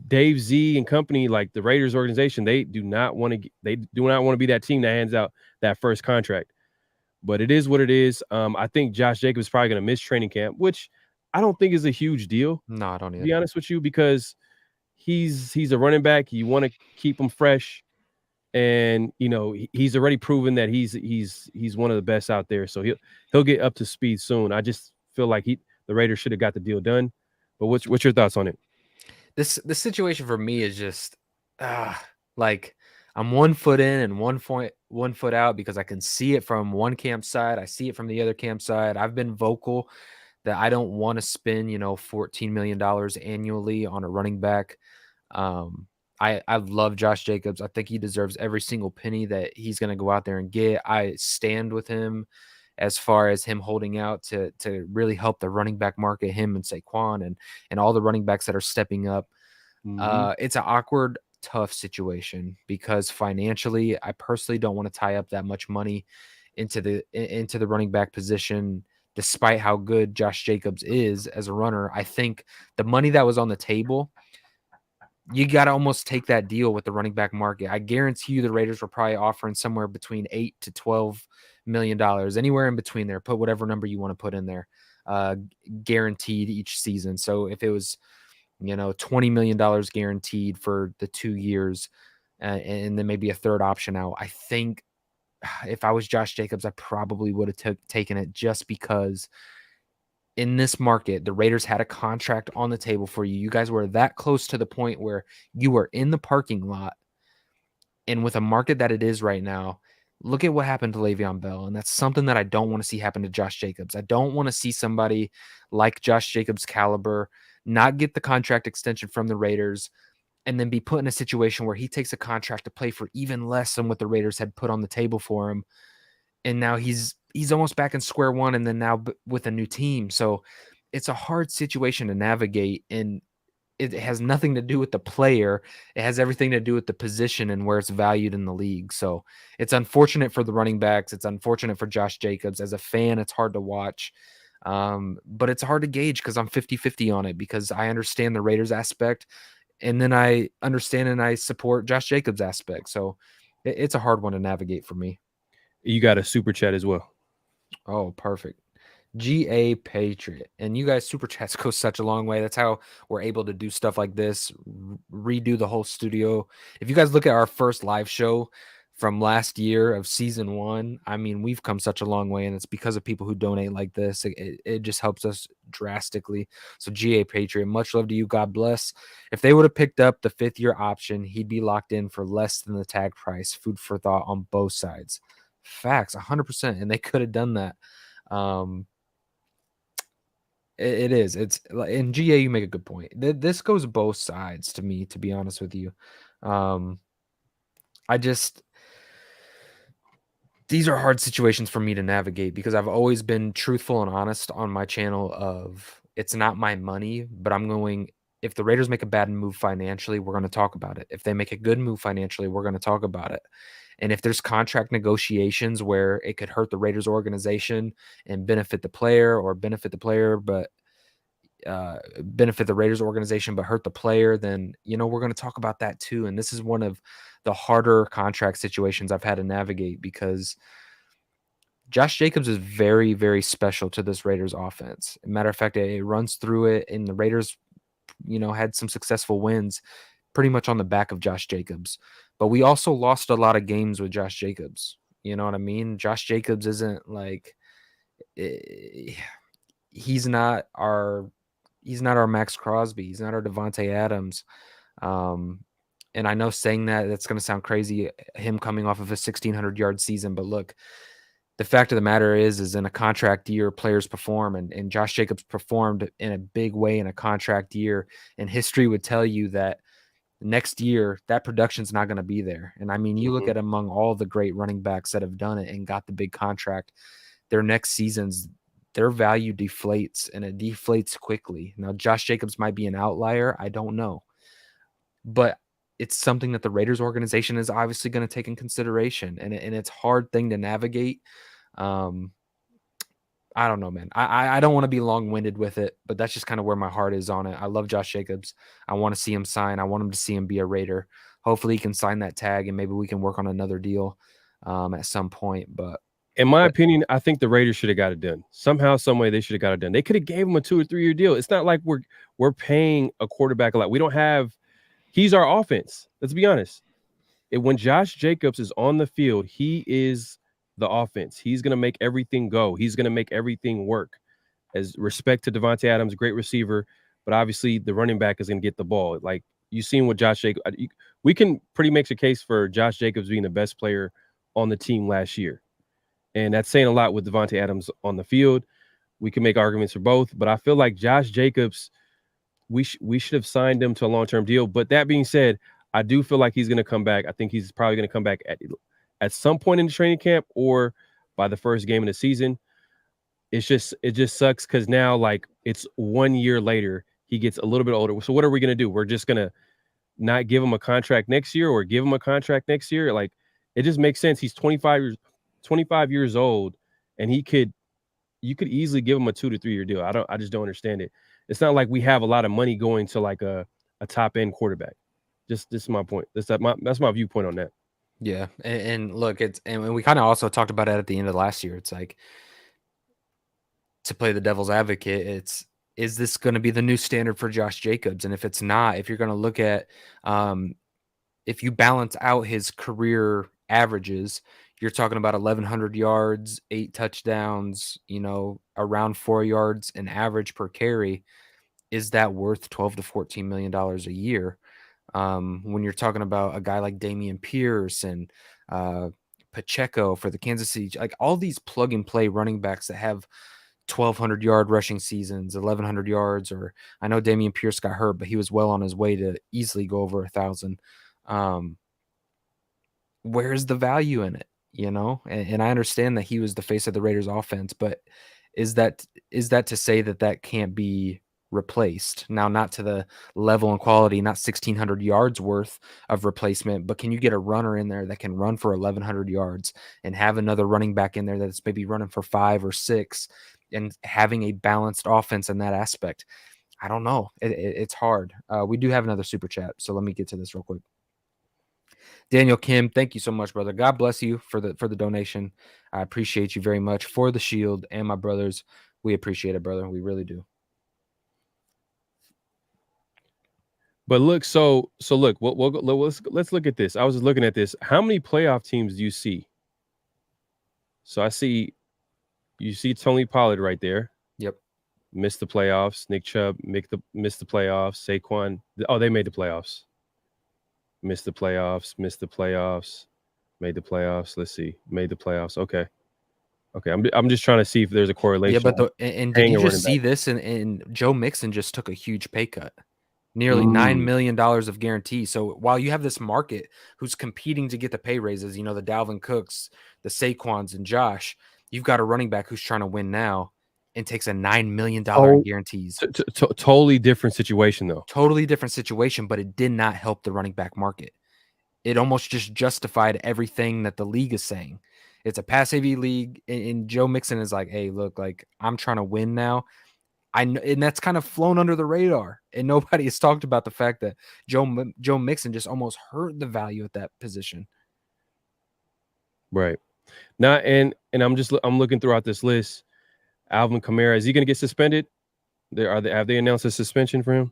Dave Z and company, like the Raiders organization, they do not want to be that team that hands out that first contract. But it is what it is. I think Josh Jacobs is probably going to miss training camp, which I don't think is a huge deal. No, I don't either. To be honest with you, because he's a running back. You want to keep him fresh, and he's already proven that he's one of the best out there. So he'll get up to speed soon. I just feel like the Raiders should have got the deal done. But what's your thoughts on it? This situation for me is just like I'm 1 foot in and 1 foot 1 foot out because I can see it from one campsite. I see it from the other campsite. I've been vocal that I don't want to spend, $14 million annually on a running back. Um, I love Josh Jacobs. I think he deserves every single penny that he's going to go out there and get. I stand with him as far as him holding out to really help the running back market, him and Saquon and all the running backs that are stepping up. Mhm. It's an awkward, tough situation because financially, I personally don't want to tie up that much money into the running back position. Despite how good Josh Jacobs is as a runner, I think the money that was on the table, you got to almost take that deal with the running back market. I guarantee you the Raiders were probably offering somewhere between $8 to $12 million, anywhere in between there. Put whatever number you want to put in there, uh, guaranteed each season. So if it was, $20 million guaranteed for the 2 years, and then maybe a third option out, I think if I was Josh Jacobs, I probably would have taken it just because in this market, the Raiders had a contract on the table for you. You guys were that close to the point where you were in the parking lot. And with a market that it is right now, look at what happened to Le'Veon Bell. And that's something that I don't want to see happen to Josh Jacobs. I don't want to see somebody like Josh Jacobs' caliber not get the contract extension from the Raiders and then be put in a situation where he takes a contract to play for even less than what the Raiders had put on the table for him. And now he's almost back in square one, and then now with a new team. So it's a hard situation to navigate, and it has nothing to do with the player. It has everything to do with the position and where it's valued in the league. So it's unfortunate for the running backs. It's unfortunate for Josh Jacobs. As a fan, it's hard to watch. But it's hard to gauge because I'm 50-50 on it because I understand the Raiders aspect, and then I understand and I support Josh Jacobs aspect. So it's a hard one to navigate for me. You got a super chat as well. Oh, perfect. GA Patriot. And you guys, super chats go such a long way. That's how we're able to do stuff like this, redo the whole studio. If you guys look at our first live show from last year of season 1, I mean, we've come such a long way, and it's because of people who donate like this. It just helps us drastically. So GA Patriot, much love to you. God bless. If they would have picked up the 5th-year option, he'd be locked in for less than the tag price. Food for thought on both sides. Facts, 100%. And they could have done that. It is. It's in GA. You make a good point. This goes both sides to me, to be honest with you. I just these are hard situations for me to navigate because I've always been truthful and honest on my channel of it's not my money, but if the Raiders make a bad move financially, we're going to talk about it. If they make a good move financially, we're going to talk about it. And if there's contract negotiations where it could hurt the Raiders organization and benefit the player, or benefit the player, but benefit the Raiders organization, but hurt the player, then, we're going to talk about that too. And this is one of the harder contract situations I've had to navigate because Josh Jacobs is very, very special to this Raiders offense. Matter of fact, it runs through it, and the Raiders, had some successful wins pretty much on the back of Josh Jacobs. But we also lost a lot of games with Josh Jacobs. You know what I mean? Josh Jacobs isn't like he's not our Max Crosby. He's not our Devontae Adams. And I know saying that's going to sound crazy, him coming off of a 1,600-yard season. But look, the fact of the matter is in a contract year, players perform, and Josh Jacobs performed in a big way in a contract year. And history would tell you that next year, that production's not going to be there. And I mean, you look at among all the great running backs that have done it and got the big contract, their next seasons, their value deflates, and it deflates quickly. Now, Josh Jacobs might be an outlier. I don't know. But it's something that the Raiders organization is obviously going to take in consideration. And it's a hard thing to navigate. I don't know, man. I don't want to be long-winded with it, but that's just kind of where my heart is on it. I love Josh Jacobs. I want to see him sign. I want him to see him be a Raider. Hopefully he can sign that tag, and maybe we can work on another deal at some point. But in my opinion, I think the Raiders should have got it done. Somehow, some way, they should have got it done. They could have gave him a 2 or 3 year deal. It's not like we're paying a quarterback a lot. We don't have. He's our offense. Let's be honest. When Josh Jacobs is on the field, he is the offense. He's going to make everything go. He's going to make everything work. As respect to Devontae Adams, great receiver, but obviously the running back is going to get the ball. Like you've seen with Josh Jacobs, we can pretty make a case for Josh Jacobs being the best player on the team last year. And that's saying a lot with Devontae Adams on the field. We can make arguments for both, but I feel like Josh Jacobs, we should have signed him to a long-term deal. But that being said, I do feel like he's going to come back. I think he's probably going to come back at some point in the training camp or by the first game of the season. It just sucks because now, like, it's 1 year later, he gets a little bit older. So what are we going to do? We're just going to not give him a contract next year or give him a contract next year? Like, it just makes sense. He's 25 years old, and you could easily give him a 2 to 3 year deal. I just don't understand it. It's not like we have a lot of money going to like a top end quarterback. This is my point. That's my viewpoint on that. Yeah, and look, and we kind of also talked about it at the end of last year. It's like, to play the devil's advocate, is this going to be the new standard for Josh Jacobs? And if it's not, if you're going to look at, if you balance out his career averages, you're talking about 1,100 yards, 8 touchdowns, around 4 yards an average per carry. Is that worth $12 to $14 million a year? When you're talking about a guy like Dameon Pierce and Pacheco for the Kansas City, like all these plug and play running backs that have 1,200 yard rushing seasons, 1,100 yards, or I know Dameon Pierce got hurt, but he was well on his way to easily go over 1,000. Where's the value in it? And I understand that he was the face of the Raiders offense, but is that to say that can't be replaced? Now, not to the level and quality, not 1,600 yards worth of replacement, but can you get a runner in there that can run for 1,100 yards and have another running back in there that's maybe running for 5 or 6 and having a balanced offense in that aspect? I don't know. It's hard. We do have another super chat, so let me get to this real quick. Daniel Kim, thank you so much, brother. God bless you for the donation. I appreciate you very much for the shield and my brothers. We appreciate it, brother. We really do. But look, so look, let's look at this. I was just looking at this. How many playoff teams do you see? So you see Tony Pollard right there. Yep. Missed the playoffs. Nick Chubb missed the playoffs. Saquon, they made the playoffs. Missed the playoffs. Made the playoffs. Let's see. Made the playoffs. Okay. I'm just trying to see if there's a correlation. Yeah, but did you just see this? And Joe Mixon just took a huge pay cut. Nearly $9 million of guarantee. So while you have this market who's competing to get the pay raises, the Dalvin Cooks, the Saquons, and Josh, you've got a running back who's trying to win now and takes a $9 million in guarantees. Totally different situation, though. Totally different situation, but it did not help the running back market. It almost just justified everything that the league is saying. It's a pass-heavy league, and Joe Mixon is like, hey, look, like, I'm trying to win now. And that's kind of flown under the radar, and nobody has talked about the fact that Joe Mixon just almost hurt the value at that position. Right. Now, and I'm looking throughout this list. Alvin Kamara, is he going to get suspended? Have they announced a suspension for him?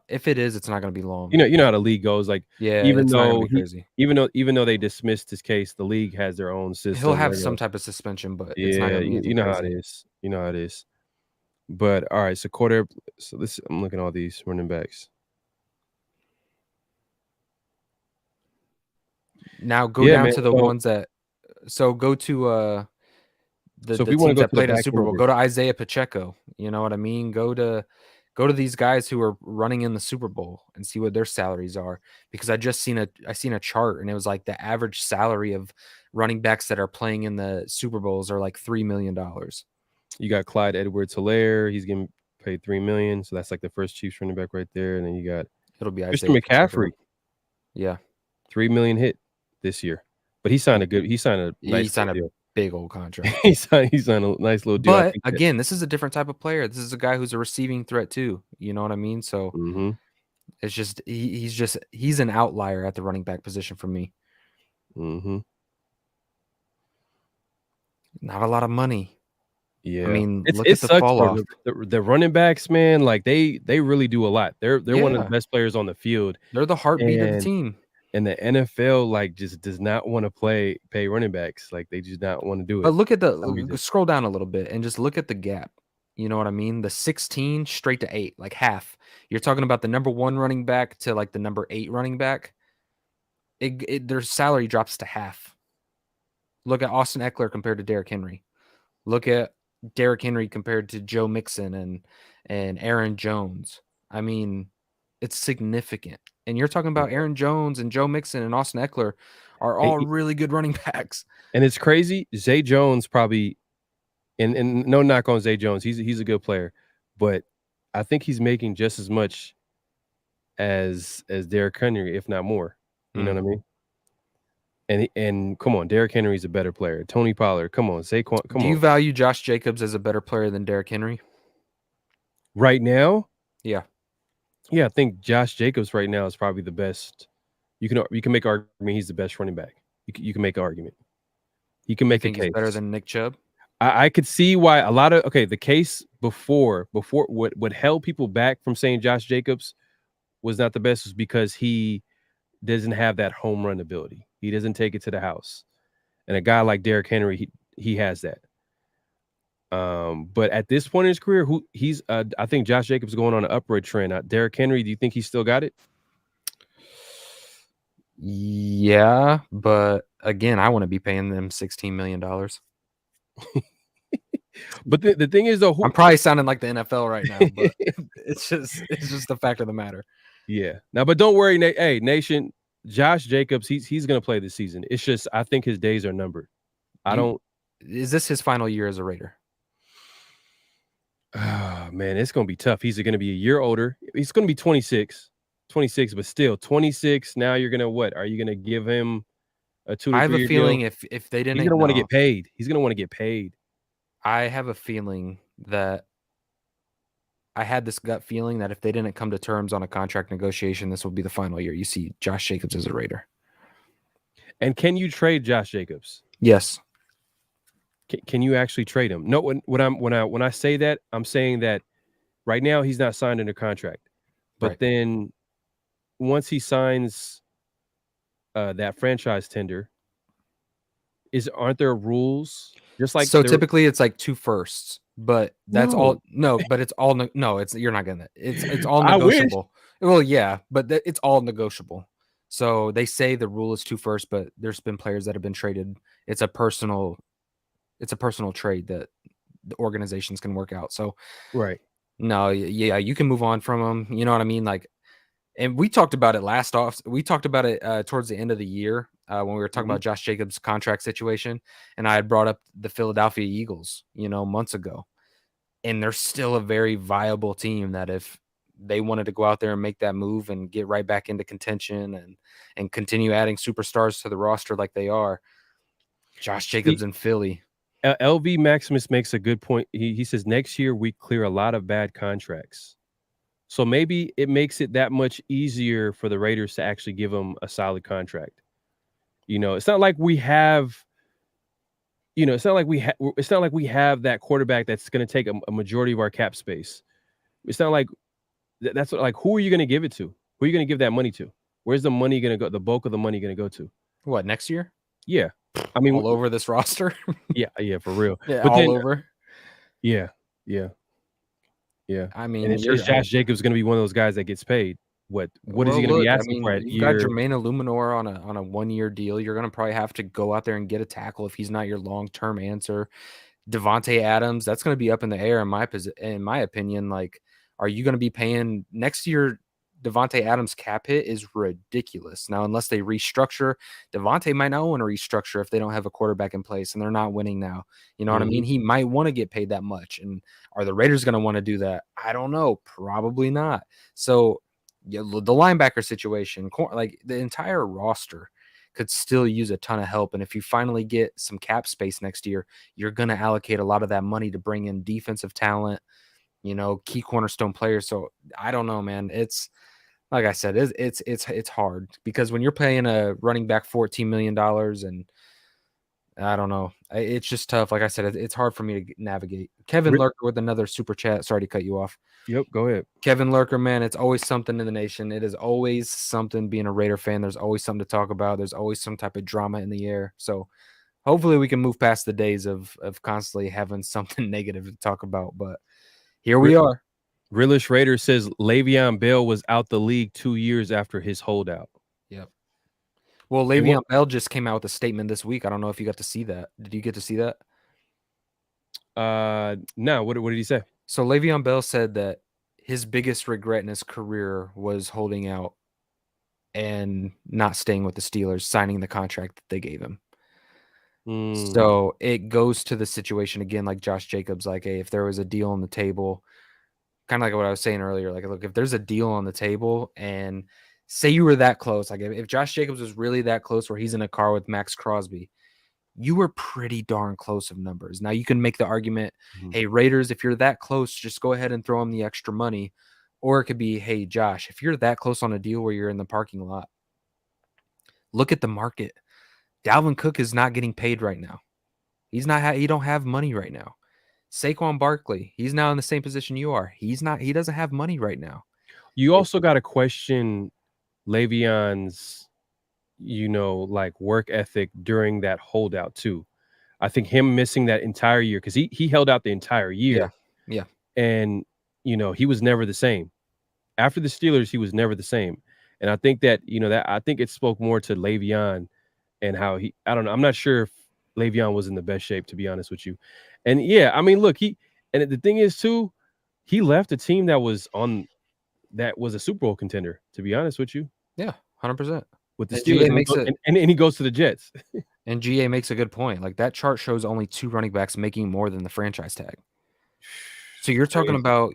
If it is, it's not going to be long. You know how the league goes. Like, yeah, even though they dismissed his case, the league has their own system. He'll have some type of suspension, but it's not going to be you know how it is. You know how it is. But all right, so I'm looking at all these running backs. Now go down to the ones that. So go to the teams that played in the Super Bowl. Go to Isaiah Pacheco. You know what I mean? Go to these guys who are running in the Super Bowl and see what their salaries are. Because I seen a chart, and it was like the average salary of running backs that are playing in the Super Bowls are like $3 million. You got Clyde Edwards-Helaire. He's getting paid $3 million, so that's like the first Chiefs running back right there. And then you got Christian McCaffrey. Yeah, $3 million hit this year, but he signed a big old contract. he signed a nice little deal. But again, this is a different type of player. This is a guy who's a receiving threat too. You know what I mean? So it's just he's an outlier at the running back position for me. Not a lot of money. Yeah, I mean, look at the fall off. The running backs, man, like they really do a lot. They're one of the best players on the field. They're the heartbeat of the team. And the NFL like just does not want to pay running backs. Like they just not want to do it. But look at scroll down a little bit and just look at the gap. You know what I mean? The 16 straight to 8, like half. You're talking about the number 1 running back to like the number 8 running back. Their salary drops to half. Look at Austin Eckler compared to Derrick Henry. Look at Derrick Henry compared to Joe Mixon and Aaron Jones. I mean, it's significant. And you're talking about Aaron Jones and Joe Mixon and Austin Eckler are all really good running backs. And it's crazy. Zay Jones probably, and no knock on Zay Jones. He's a good player, but I think he's making just as much as Derrick Henry, if not more. You know what I mean? And come on, Derrick Henry's a better player. Tony Pollard, come on, Saquon, come Do on. you value Josh Jacobs as a better player than Derrick Henry? Right now? Yeah. Yeah, I think Josh Jacobs right now is probably the best. You can make argument he's the best running back. You can make an argument. You can make a case. He's better than Nick Chubb? I could see why a lot of the case before what held people back from saying Josh Jacobs was not the best was because he doesn't have that home run ability. He doesn't take it to the house. And a guy like Derrick Henry, he has that. But at this point in his career, I think Josh Jacobs is going on an upward trend. Derrick Henry, do you think he still got it? Yeah, but again, I want to be paying them $16 million. But the thing is, though, I'm probably sounding like the NFL right now, but it's just the fact of the matter. Yeah. Now, but don't worry, hey, Nation, Josh Jacobs, he's going to play this season. It's just I think his days are numbered. Is this his final year as a Raider? Oh, man, it's going to be tough. He's going to be a year older. He's going to be 26, but still 26. Now you're going to what? Are you going to give him a 2 to 3 year deal? I have a feeling if they didn't, he's going to want to get paid. He's going to want to get paid. I have a feeling that I had this gut feeling that if they didn't come to terms on a contract negotiation, this will be the final year you see Josh Jacobs as a Raider. And can you trade Josh Jacobs? Yes. Can you actually trade him? No. When I say that, I'm saying that right now he's not signed under contract, but then once he signs that franchise tender, aren't there rules? Just like typically it's like 2 firsts, but that's all. No, but it's all no. You're not gonna. It's all negotiable. Well, yeah, but it's all negotiable. So they say the rule is 2 firsts, but there's been players that have been traded. It's a personal trade that the organizations can work out. So no, yeah, you can move on from them. You know what I mean? Like, and we talked about it we talked about it towards the end of the year when we were talking about Josh Jacobs' contract situation, and I had brought up the Philadelphia Eagles, months ago, and they're still a very viable team that if they wanted to go out there and make that move and get right back into contention and continue adding superstars to the roster like they are, Josh Jacobs in Philly. LV Maximus makes a good point. He says next year we clear a lot of bad contracts. So maybe it makes it that much easier for the Raiders to actually give him a solid contract. It's not like we have, it's not like we have that quarterback that's going to take a majority of our cap space. It's not like that's like, who are you going to give it to? Who are you going to give that money to? Where's the money going to go? The bulk of the money going to go to? What, next year? Yeah. I mean, all over this roster. yeah, for real. Yeah, but all over. Yeah. I mean, is Josh Jacobs going to be one of those guys that gets paid? What is he going to be asking for? You've got Jermaine Illuminor on a 1-year deal. You're going to probably have to go out there and get a tackle if he's not your long-term answer. Devontae Adams, that's going to be up in the air in my opinion. Like, are you going to be paying next year? Devontae Adams' cap hit is ridiculous. Now, unless they restructure, Devontae might not want to restructure if they don't have a quarterback in place and they're not winning now. You know what I mean? He might want to get paid that much. And are the Raiders going to want to do that? I don't know. Probably not. So the linebacker situation, like the entire roster could still use a ton of help. And if you finally get some cap space next year, you're going to allocate a lot of that money to bring in defensive talent, key cornerstone players. So I don't know, man. It's like I said, it's hard because when you're paying a running back $14 million and I don't know, it's just tough. Like I said, it's hard for me to navigate. Kevin Lurker with another super chat. Sorry to cut you off. Yep, go ahead. Kevin Lurker, man, it's always something in the nation. It is always something being a Raider fan. There's always something to talk about. There's always some type of drama in the air. So hopefully we can move past the days of constantly having something negative to talk about. But here we are. Realish Raider says Le'Veon Bell was out the league 2 years after his holdout. Yep. Well, And what Le'Veon Bell just came out with a statement this week. I don't know if you got to see that. Did you get to see that? no, what did he say? So Le'Veon Bell said that his biggest regret in his career was holding out and not staying with the Steelers, signing the contract that they gave him. Mm, So it goes to the situation again, like Josh Jacobs, like, hey, if there was a deal on the table, kind of like what I was saying earlier, like, look, if there's a deal on the table and say you were that close, like if Josh Jacobs was really that close where he's in a car with Max Crosby, you were pretty darn close of numbers. Now you can make the argument, mhm. hey, Raiders, if you're that close, just go ahead and throw him the extra money. Or it could be, hey, Josh, if you're that close on a deal where you're in the parking lot, look at the market. Dalvin Cook is not getting paid right now. He's not. He don't have money right now. Saquon Barkley, he's now in the same position you are. He's not. He doesn't have money right now. You also got to question Le'Veon's, like work ethic during that holdout too. I think him missing that entire year because he held out the entire Yeah, year, yeah, and he was never the same. After the Steelers, he was never the same. And I think that that I think it spoke more to Le'Veon and how I don't know. I'm not sure if Le'Veon was in the best shape, to be honest with you. And yeah, I mean, look, and the thing is too, he left a team that was a Super Bowl contender, to be honest with you, yeah, 100%. with the And Steelers, GA and makes it. he goes to the Jets. And GA makes a good point. Like that chart shows only 2 running backs making more than the franchise tag. So you're talking Crazy. about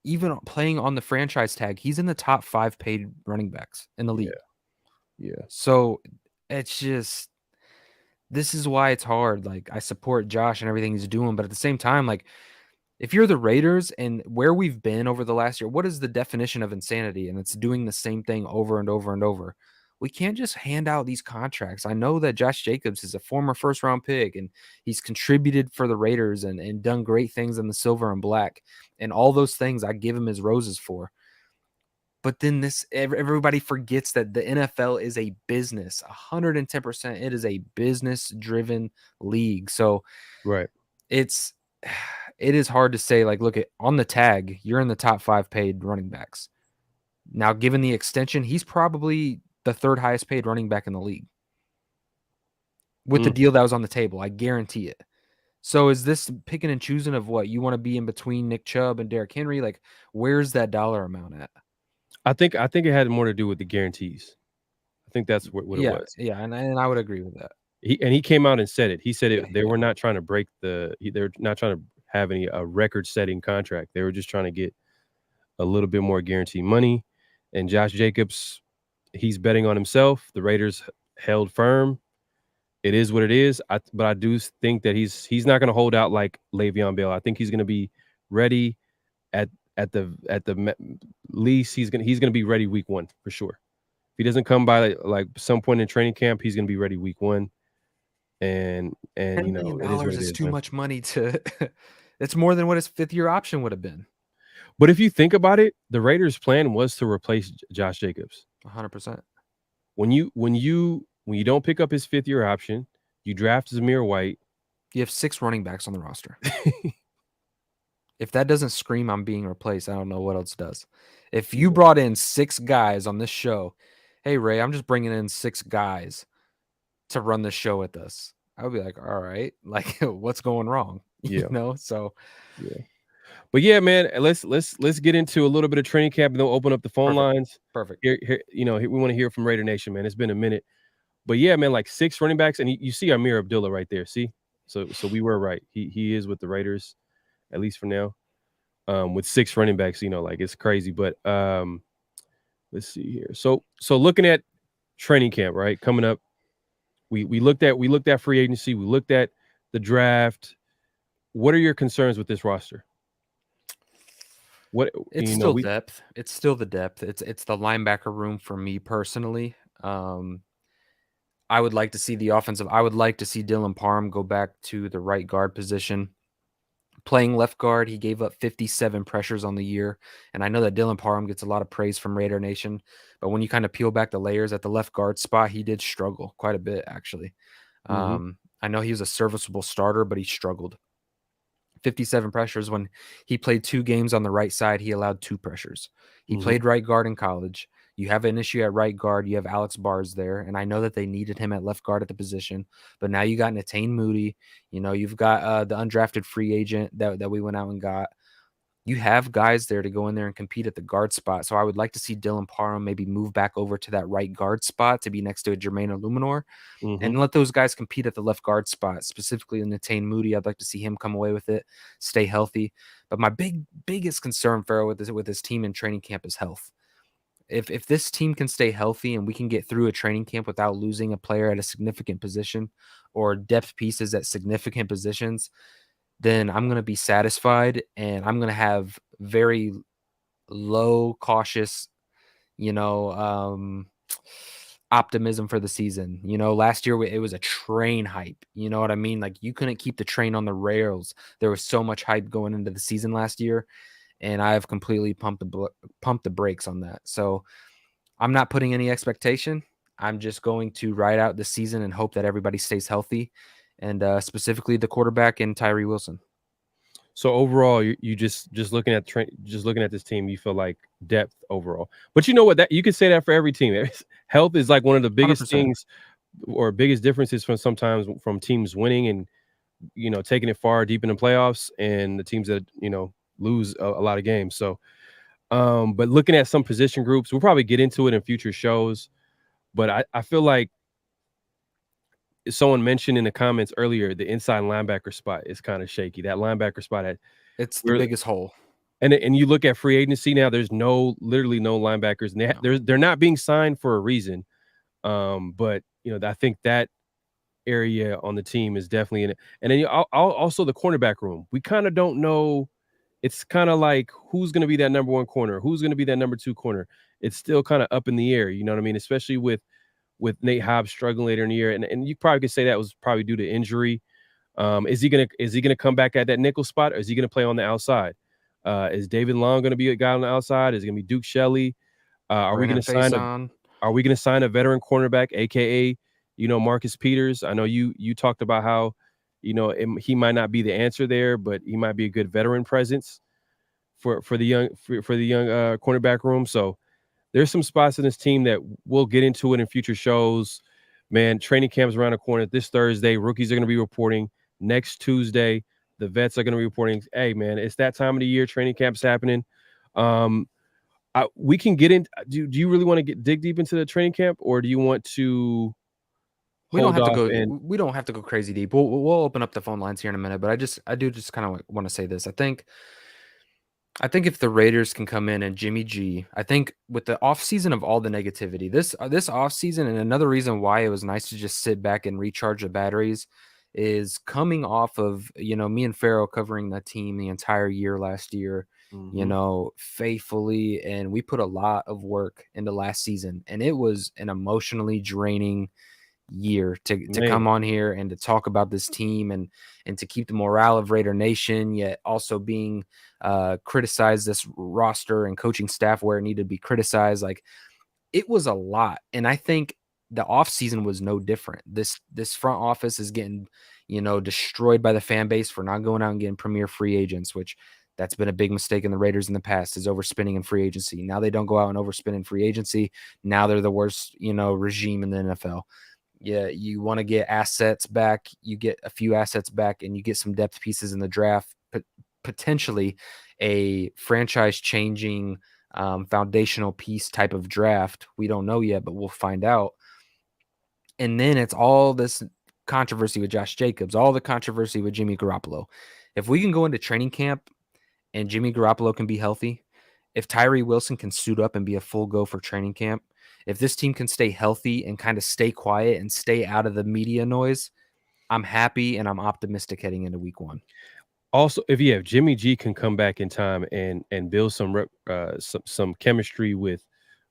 even playing on the franchise tag, he's in the top 5 paid running backs in the Yeah, league. yeah. So it's just this is why it's hard. Like I support Josh and everything he's doing, but at the same time, like if you're the Raiders and where we've been over the last year, what is the definition of insanity? And it's doing the same thing over and over and over. We can't just hand out these contracts. I know that Josh Jacobs is a former first round pick and he's contributed for the Raiders and done great things in the silver and black. And all those things I give him his roses for. But then everybody forgets that the NFL is a business. 110%. It is a business driven league. So Right. it's it is hard to say, like, look at on the tag, you're in the top 5 paid running backs. Now, given the extension, he's probably the 3rd highest paid running back in the league with the Mm. deal that was on the table. I guarantee it. So is this picking and choosing of what you want to be in between Nick Chubb and Derrick Henry? Like, where's that dollar amount at? I think it had more to do with the guarantees. I think that's what it Yeah, was. yeah, and I would agree with that. He came out and said it. He said Yeah, they yeah, were not trying to break they were not trying to have a record-setting contract. They were just trying to get a little bit more guaranteed money. And Josh Jacobs, he's betting on himself. The Raiders held firm. It is what it is. But I do think that he's not going to hold out like Le'Veon Bell. I think he's going to be ready at least. He's gonna be ready week 1 for sure. If he doesn't come by like some point in training camp, he's gonna be ready week 1. And $10 million it is what it is is, too man. much money to it's more than what his 5th year option would have been. But if you think about it, the Raiders' plan was to replace Josh Jacobs. 100%. When you don't pick up his 5th year option, you draft Zamir White. You have 6 running backs on the roster. If that doesn't scream I'm being replaced, I don't know what else does. If you brought in 6 guys on this show, hey, Ray, I'm just bringing in 6 guys to run the show with us. I would be like, all right, like what's going wrong? Yeah, So yeah. But yeah, man, let's get into a little bit of training camp and then we'll open up the phone perfect. lines. Perfect. We want to hear from Raider Nation, man. It's been a minute. But yeah, man, like 6 running backs, and you see Amir Abdullah right there. See, so we were right. He is with the Raiders, at least for now. With 6 running backs, like it's crazy. But let's see here. So looking at training camp, right, coming up, we looked at free agency, we looked at the draft. What are your concerns with this roster? What It's still depth. It's still the depth. It's the linebacker room for me personally. I would like to see the offensive. I would like to see Dylan Parham go back to the right guard position. Playing left guard, he gave up 57 pressures on the year. And I know that Dylan Parham gets a lot of praise from Raider Nation. But when you kind of peel back the layers at the left guard spot, he did struggle quite a bit, actually. Mhm. I know he was a serviceable starter, but he struggled. 57 pressures. When he played 2 games on the right side, he allowed 2 pressures. He Mhm. played right guard in college. You have an issue at right guard. You have Alex Bars there, and I know that they needed him at left guard at the position. But now you got Natane Moody. You've got the undrafted free agent that we went out and got. You have guys there to go in there and compete at the guard spot. So I would like to see Dylan Parham maybe move back over to that right guard spot to be next to a Jermaine Illuminor and let those guys compete at the left guard spot, specifically in Natane Moody. I'd like to see him come away with it, stay healthy. But my biggest concern, Farrell, with this team in training camp is health. If this team can stay healthy and we can get through a training camp without losing a player at a significant position or depth pieces at significant positions, then I'm going to be satisfied and I'm going to have very low, cautious, optimism for the season. Last year it was a train hype. You know what I mean? Like you couldn't keep the train on the rails. There was so much hype going into the season last year, and I have completely pumped the brakes on that. So I'm not putting any expectation. I'm just going to ride out the season and hope that everybody stays healthy, and specifically the quarterback and Tyree Wilson. So overall, you just looking at this team, you feel like depth overall. But you know what? That you can say that for every team. Health is like one of the biggest 100%. things or biggest differences from teams winning and taking it far deep in the playoffs and the teams that lose a lot of games. So, but looking at some position groups, we'll probably get into it in future shows. But I feel like someone mentioned in the comments earlier, the inside linebacker spot is kind of shaky. That linebacker spot it's the biggest hole. And you look at free agency now, there's literally no linebackers. And they're not being signed for a reason. But I think that area on the team is definitely in it. And then also the cornerback room. We kind of don't know. It's kind of like who's going to be that number one corner, who's going to be that number two corner. It's still kind of up in the air. You know what I mean? Especially with Nate Hobbs struggling later in the year, and you probably could say that was probably due to injury. Is he gonna come back at that nickel spot, or is he gonna play on the outside? Is David Long gonna be a guy on the outside? Is it gonna be Duke Shelley? Are we gonna sign a veteran cornerback, aka Marcus Peters? I know you talked about how he might not be the answer there, but he might be a good veteran presence for the young cornerback room. So there's some spots in this team that we'll get into it in future shows. Man, training camp's around the corner this Thursday. Rookies are going to be reporting next Tuesday. The vets are going to be reporting. Hey, man, it's that time of the year. Training camp's happening. We can get in. Do you really want to dig deep into the training camp, or do you want to? We don't have to go crazy deep. We'll open up the phone lines here in a minute, but I do just kind of want to say this. I think if the Raiders can come in and Jimmy G, I think with the offseason of all the negativity, this offseason, and another reason why it was nice to just sit back and recharge the batteries is coming off of, me and Farrell covering the team the entire year last year, faithfully. And we put a lot of work into last season, and it was an emotionally draining year to come on here and to talk about this team and to keep the morale of Raider Nation, yet also being criticized this roster and coaching staff where it needed to be criticized. Like, it was a lot. And I think the offseason was no different. This front office is getting, destroyed by the fan base for not going out and getting premier free agents, which that's been a big mistake in the Raiders in the past, is overspending in free agency. Now they don't go out and overspend in free agency. Now they're the worst, regime in the NFL. Yeah, you want to get assets back, you get a few assets back, and you get some depth pieces in the draft, potentially a franchise-changing foundational piece type of draft. We don't know yet, but we'll find out. And then it's all this controversy with Josh Jacobs, all the controversy with Jimmy Garoppolo. If we can go into training camp and Jimmy Garoppolo can be healthy, if Tyree Wilson can suit up and be a full go for training camp, if this team can stay healthy and kind of stay quiet and stay out of the media noise, I'm happy and I'm optimistic heading into week 1. Also, if Jimmy G can come back in time and build some chemistry with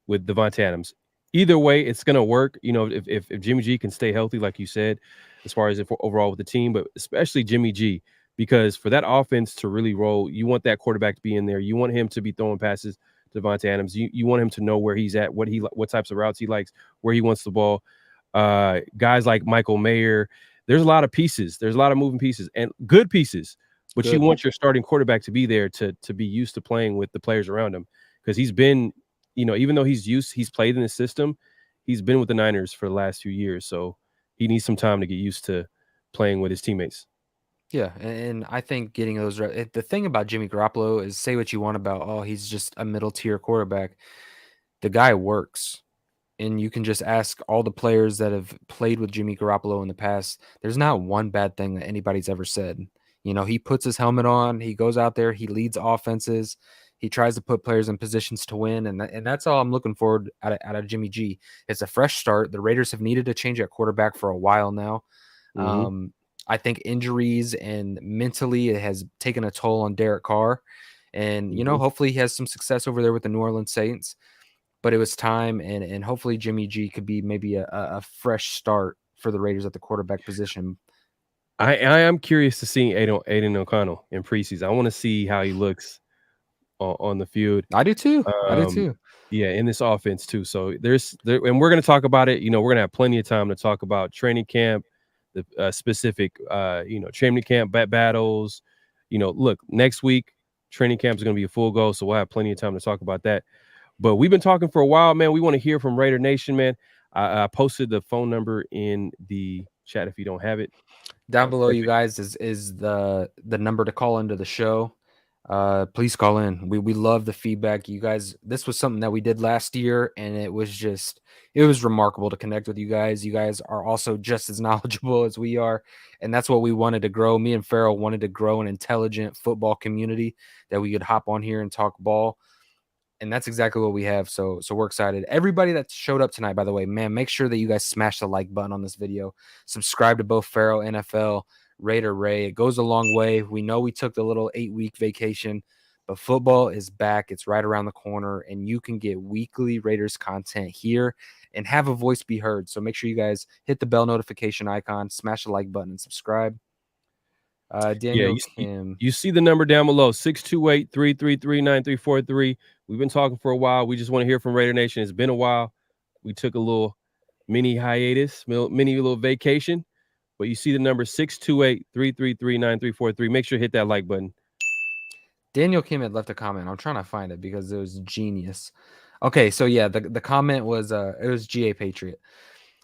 Devontae Adams, either way, it's gonna work. If Jimmy G can stay healthy, like you said, as far as overall with the team, but especially Jimmy G, because for that offense to really roll, you want that quarterback to be in there. You want him to be throwing passes to Devontae Adams. You want him to know where he's at, what types of routes he likes, where he wants the ball. Guys like Michael Mayer, there's a lot of pieces. There's a lot of moving pieces and good pieces. But you want your starting quarterback to be there to be used to playing with the players around him, because he's been even though he's played in the system, he's been with the Niners for the last few years, so he needs some time to get used to playing with his teammates. Yeah, and I think getting those the thing about Jimmy Garoppolo is, say what you want about, oh, he's just a middle tier quarterback. The guy works. And you can just ask all the players that have played with Jimmy Garoppolo in the past. There's not one bad thing that anybody's ever said. He puts his helmet on, he goes out there, he leads offenses, he tries to put players in positions to win, and that's all I'm looking forward out of Jimmy G. It's a fresh start. The Raiders have needed to change at quarterback for a while now. Mm-hmm. I think injuries and mentally it has taken a toll on Derek Carr, and Mm-hmm. hopefully he has some success over there with the New Orleans Saints. But it was time, and hopefully Jimmy G could be maybe a fresh start for the Raiders at the quarterback position. I am curious to see Aiden O'Connell in preseason. I want to see how he looks on the field. I do too. I do Um, too. yeah, in this offense too. So and we're going to talk about it. We're going to have plenty of time to talk about training camp, the specific, training camp battles. Look, next week training camp is going to be a full go, so we'll have plenty of time to talk about that. But we've been talking for a while, man. We want to hear from Raider Nation, man. I posted the phone number in the chat if you don't have it. Down below, you Perfect. guys, is the number to call into the show. Please call in. We love the feedback. You guys, this was something that we did last year, and it was remarkable to connect with you guys. You guys are also just as knowledgeable as we are, and that's what we wanted to grow. Me and Farrell wanted to grow an intelligent football community that we could hop on here and talk ball. And that's exactly what we have. So we're excited. Everybody that showed up tonight, by the way, man, make sure that you guys smash the like button on this video. Subscribe to both Farrell NFL, Raider Ray. It goes a long way. We know we took the little 8-week vacation, but football is back. It's right around the corner, and you can get weekly Raiders content here and have a voice be heard. So make sure you guys hit the bell notification icon, smash the like button, and subscribe. Yeah, Daniel Kim. you see the number down below, 628-333-9343. We've been talking for a while. We just want to hear from Raider Nation. It's been a while. We took a little mini hiatus, mini little vacation. But you see the number 628-333-9343. Make sure to hit that like button. Daniel Kim had left a comment. I'm trying to find it because it was genius. Okay, so yeah, the comment was it was GA Patriot.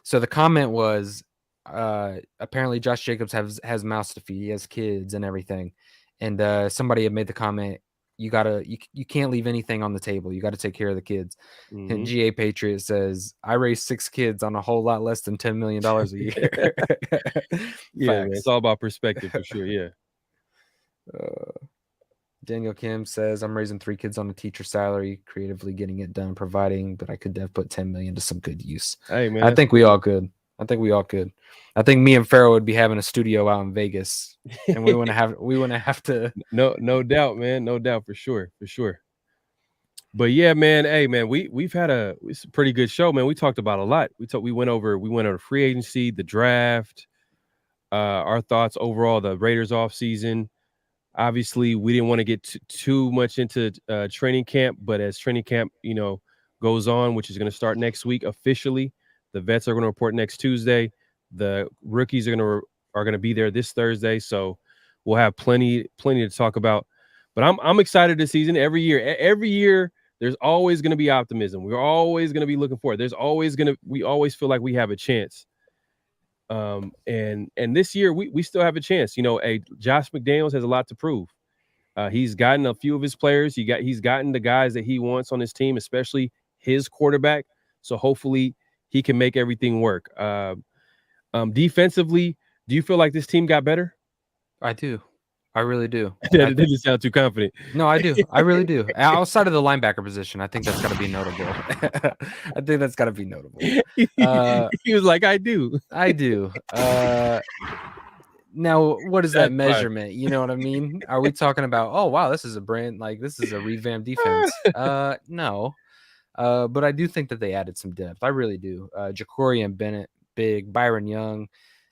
So the comment was apparently Josh Jacobs has mouths to feed. He has kids and everything. And somebody had made the comment, you can't leave anything on the table. You got to take care of the kids. Mm-hmm. And GA Patriot says, I raised 6 kids on a whole lot less than $10 million a year. Yeah, man, it's all about perspective for sure. Yeah. Daniel Kim says, I'm raising 3 kids on a teacher salary, creatively getting it done, providing, but I could have put 10 million to some good use. Hey, man. I think we all could. I think me and Farrell would be having a studio out in Vegas, and we wouldn't have to. No doubt, man. No doubt for sure. But yeah, man. Hey, man, we've had it's a pretty good show, man. We talked about a lot. We went over free agency, the draft, our thoughts overall, the Raiders off season. Obviously, we didn't want to get too much into training camp, but as training camp, goes on, which is going to start next week officially, the vets are going to report next Tuesday. The rookies are going to be there this Thursday, so we'll have plenty to talk about. But I'm excited this season. Every year, there's always going to be optimism. We're always going to be looking forward. We always feel like we have a chance. And this year we still have a chance. Josh McDaniels has a lot to prove. He's gotten a few of his players. He's gotten the guys that he wants on his team, especially his quarterback. So hopefully he can make everything work. Defensively, do you feel like this team got better? I do. I really do. That didn't sound too confident. No, I do. I really do. Outside of the linebacker position, I think that's got to be notable. I think that's got to be notable. He was like, I do. I do. Now, what is that measurement? You know what I mean? Are we talking about, oh, wow, this is a revamped defense? No. But I do think that they added some depth. I really do. Ja'Cory and Bennett, big. Byron Young.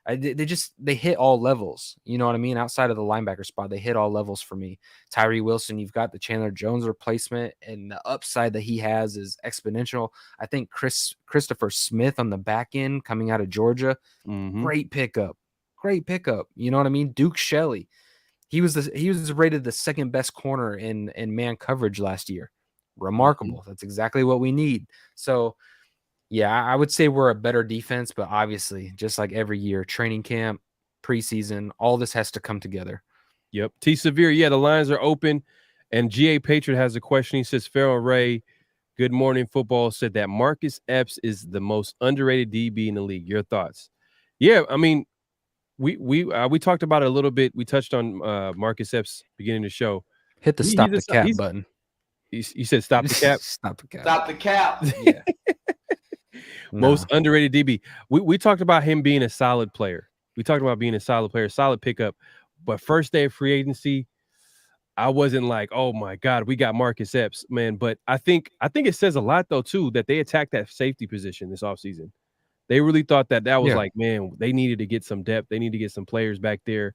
They hit all levels. You know what I mean? Outside of the linebacker spot, they hit all levels for me. Tyree Wilson, you've got the Chandler Jones replacement, and the upside that he has is exponential. I think Christopher Smith on the back end coming out of Georgia, great pickup. You know what I mean? Duke Shelley, he was rated the second best corner in man coverage last year. remarkable. That's exactly what we need. So, yeah, I would say we're a better defense, but obviously, just like every year, training camp, preseason, all this has to come together. Yep. T Severe, yeah, the lines are open. And GA Patriot has a question. He says, Farrell Ray, Good Morning Football said that Marcus Epps is the most underrated DB in the league. Your thoughts? Yeah, I mean, we talked about it a little bit. We touched on Marcus Epps beginning of the show. Hit the stop the cap button. You said stop the cap? Stop the cap. Stop the cap. Yeah. Most underrated DB. We talked about him being a solid player. We talked about being a solid player, solid pickup. But first day of free agency, I wasn't like, oh my God, we got Marcus Epps, man. But I think it says a lot though too that they attacked that safety position this offseason. They really thought that was like, man, they needed to get some depth. They need to get some players back there.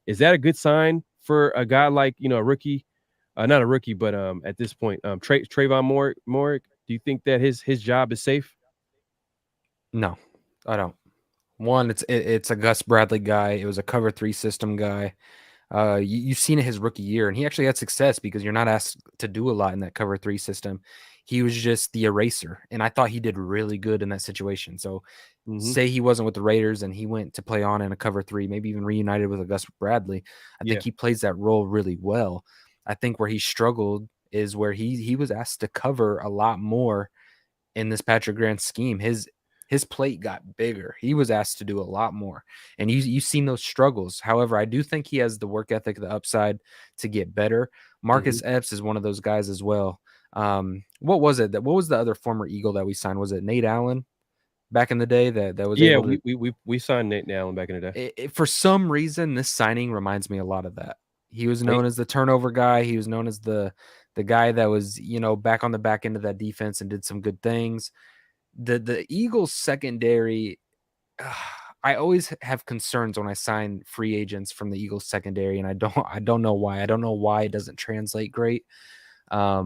Is that a good sign for a guy like, a rookie? Not a rookie, but at this point, Trayvon Moore, do you think that his job is safe? No, I don't. One, it's a Gus Bradley guy. It was a cover 3 system guy. You've seen it his rookie year, and he actually had success because you're not asked to do a lot in that cover 3 system. He was just the eraser, and I thought he did really good in that situation. So say he wasn't with the Raiders and he went to play on in a cover 3, maybe even reunited with a Gus Bradley. I think he plays that role really well. I think where he struggled is where he was asked to cover a lot more in this Patrick Grant scheme. His plate got bigger. He was asked to do a lot more. And you've seen those struggles. However, I do think he has the work ethic, the upside to get better. Marcus Epps is one of those guys as well. What was it? What was the other former Eagle that we signed? Was it Nate Allen back in the day that was able to... we signed Nate Allen back in the day. For some reason, this signing reminds me a lot of that. He was known as the turnover guy. He was known as the guy that was, back on the back end of that defense and did some good things. The Eagles secondary, I always have concerns when I sign free agents from the Eagles secondary, and I don't know why. I don't know why it doesn't translate great. I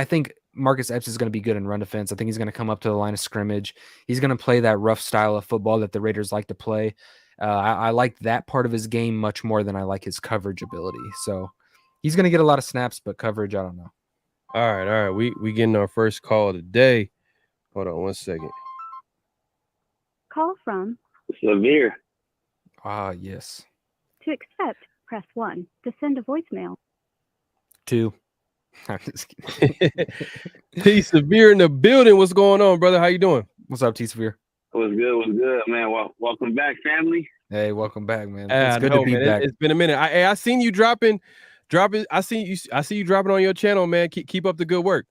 think Marcus Epps is going to be good in run defense. I think he's going to come up to the line of scrimmage. He's going to play that rough style of football that the Raiders like to play. I like that part of his game much more than I like his coverage ability. So he's going to get a lot of snaps, but coverage, I don't know. All right. We getting our first call today. Hold on 1 second. Call from Severe. Yes. To accept, press 1. To send a voicemail. 2. I'm just kidding. T Severe in the building. What's going on, brother? How you doing? What's up, T Severe? What's good, man? Welcome back, family. Hey, welcome back, man. It's good to be back. It's been a minute. I seen you dropping. I see you dropping on your channel, man. Keep up the good work.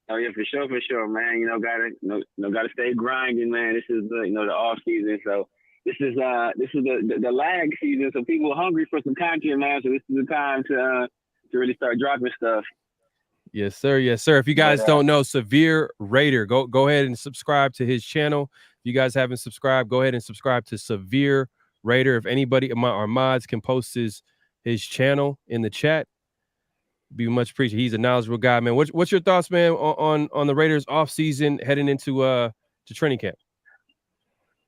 Oh yeah, for sure, man. Gotta stay grinding, man. This is the off season, so this is the lag season. So people are hungry for some content, man. So this is the time to really start dropping stuff. Yes, sir. If you guys don't know, Severe Raider, go ahead and subscribe to his channel. If you guys haven't subscribed, go ahead and subscribe to Severe Raider. If anybody, our mods, can post his channel in the chat, be much appreciated. He's a knowledgeable guy, man. What's your thoughts, man, on the Raiders off season heading into to training camp?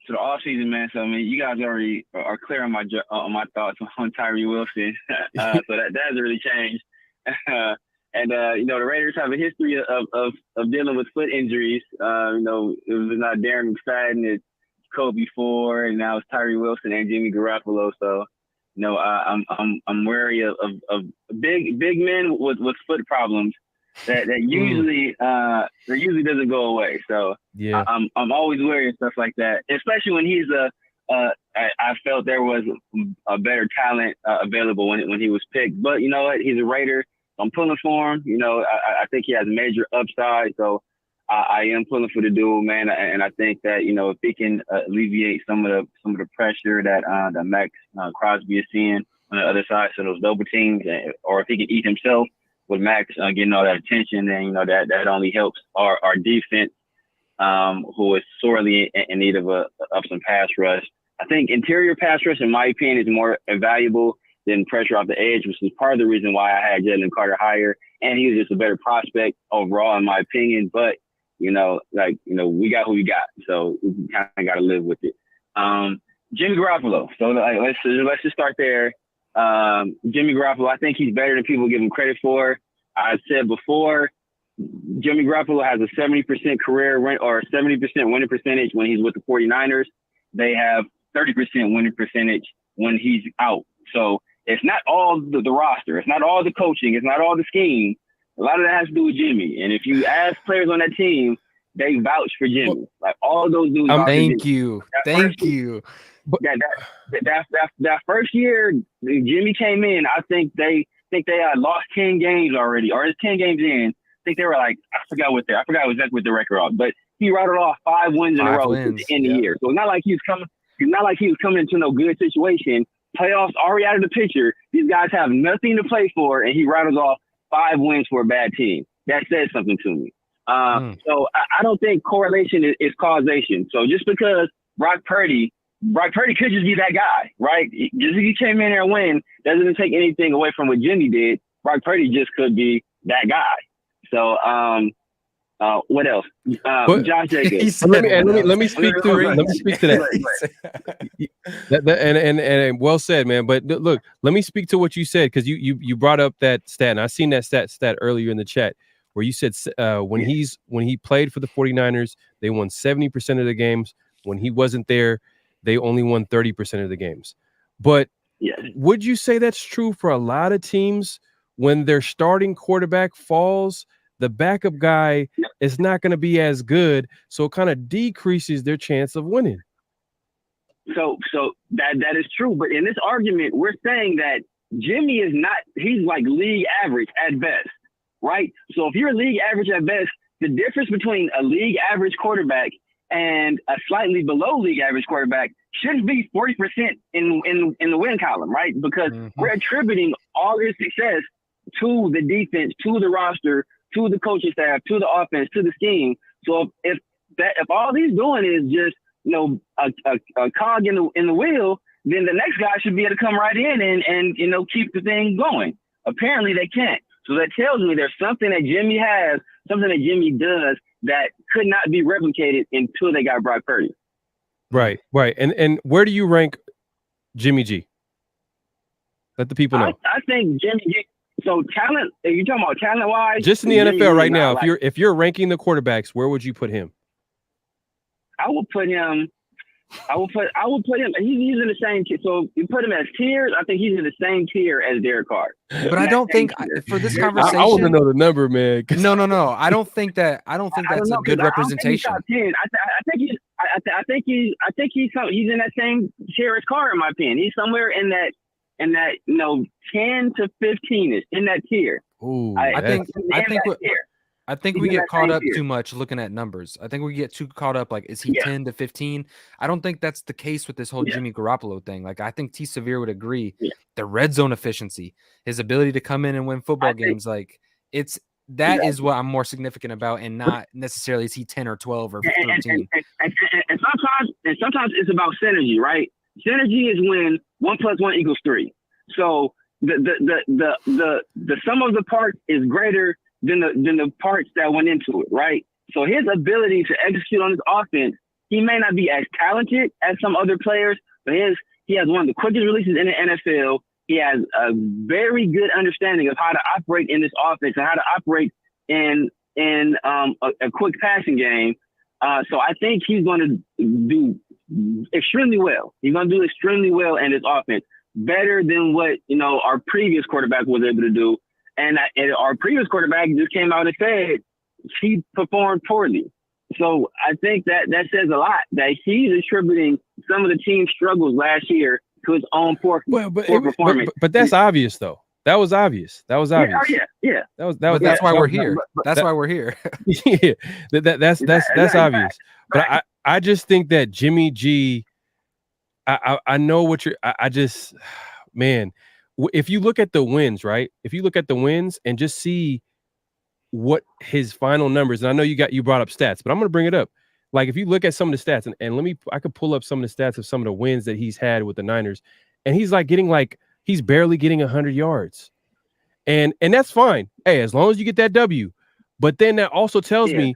So the off season, man. So I mean, you guys already are clear on my thoughts on Tyree Wilson. So that hasn't really changed. And the Raiders have a history of dealing with foot injuries. It was not Darren McFadden, it's Kobe Ford, and now it's Tyree Wilson and Jimmy Garoppolo. So I'm wary of big men with foot problems that usually doesn't go away. So yeah, I'm always wary of stuff like that, especially when he's I felt there was a better talent available when he was picked. But you know what? He's a Raider. I'm pulling for him. I think he has major upside. So I am pulling for the dude, man. And I think that, if he can alleviate some of the pressure that Max Crosby is seeing on the other side, so those double teams, or if he can eat himself with Max getting all that attention, then, that only helps our defense, who is sorely in need of some pass rush. I think interior pass rush, in my opinion, is more valuable than pressure off the edge, which is part of the reason why I had Jalen Carter higher. And he was just a better prospect overall, in my opinion. But, we got who we got. So we kind of got to live with it. Jimmy Garoppolo. So let's just start there. Jimmy Garoppolo, I think he's better than people give him credit for. I said before, Jimmy Garoppolo has a 70% career win or 70% winning percentage when he's with the 49ers. They have 30% winning percentage when he's out. So it's not all the roster. It's not all the coaching. It's not all the scheme. A lot of that has to do with Jimmy. And if you ask players on that team, they vouch for Jimmy. Like all those dudes. Thank you. That first year Jimmy came in, I think they had lost 10 games already, or it's 10 games in. I think they were like, I forgot exactly what the record was, but he rattled off 5 wins in a row at the end of the year. So it's not like he was coming into no good situation. Playoffs already out of the picture. These guys have nothing to play for, and he rattles off 5 wins for a bad team. That says something to me. So I don't think correlation is causation. So just because Brock Purdy could just be that guy, right? Just because he came in there and win doesn't take anything away from what Jimmy did. Brock Purdy just could be that guy. So what else? Josh Jacobs. Let me speak to that. And well said, man. But look, let me speak to what you said, because you brought up that stat, and I seen that stat earlier in the chat where you said when he played for the 49ers, they won 70% of the games. When he wasn't there, they only won 30% of the games. But would you say that's true for a lot of teams? When their starting quarterback falls, the backup guy is not going to be as good, so it kind of decreases their chance of winning. So that is true, but in this argument, we're saying that Jimmy is not. He's like league average at best, right? So if you're league average at best, the difference between a league average quarterback and a slightly below league average quarterback shouldn't be 40% in the win column, right? Because we're attributing all his success to the defense, to the roster, to the coaching staff, to the offense, to the scheme. So if all he's doing is just a cog in the wheel, then the next guy should be able to come right in and keep the thing going. Apparently they can't. So that tells me there's something that Jimmy has, something that Jimmy does that could not be replicated until they got Brock Purdy. Right. And where do you rank Jimmy G? Let the people know. I think Jimmy G. So talent, are you talking about talent wise? Just in the NFL right now, if you're ranking the quarterbacks, where would you put him? I would put him. He's in the same tier. So you put him as tiers. I think he's in the same tier as Derek Carr. But I don't think for this conversation, I want to know the number, man. No. I don't think that's a good representation. I think he's in that same tier as Carr, in my opinion. He's somewhere in that 10 to 15 is in that tier. Ooh, I think we get caught up too much looking at numbers. I think we get too caught up like, is he 10 to 15? I don't think that's the case with this whole Jimmy Garoppolo thing. Like, I think T. Severe would agree. The red zone efficiency, his ability to come in and win football games, like is what I'm more significant about, and not necessarily is he 10 or 12 or 13. And sometimes it's about synergy, right? Synergy is when 1 + 1 = 3. So the sum of the parts is greater than the parts that went into it, right? So his ability to execute on his offense, he may not be as talented as some other players, but he has one of the quickest releases in the NFL. He has a very good understanding of how to operate in this offense and how to operate in a quick passing game. So I think he's going to do extremely well. He's going to do extremely well in this offense, better than what our previous quarterback was able to do. And our previous quarterback just came out and said he performed poorly. So I think that says a lot, that he's attributing some of the team's struggles last year to his own poor performance. But that's obvious, though. That was obvious. Yeah. That's why we're here. That's why we're here. Yeah, that's obvious. But I just think that Jimmy G. I know what you're. I just, man. If you look at the wins, right? If you look at the wins and just see what his final numbers, and I know you brought up stats, but I'm going to bring it up. Like, if you look at some of the stats, and I could pull up some of the stats of some of the wins that he's had with the Niners, and he's he's barely getting 100 yards, and that's fine. Hey, as long as you get that W. But then that also tells me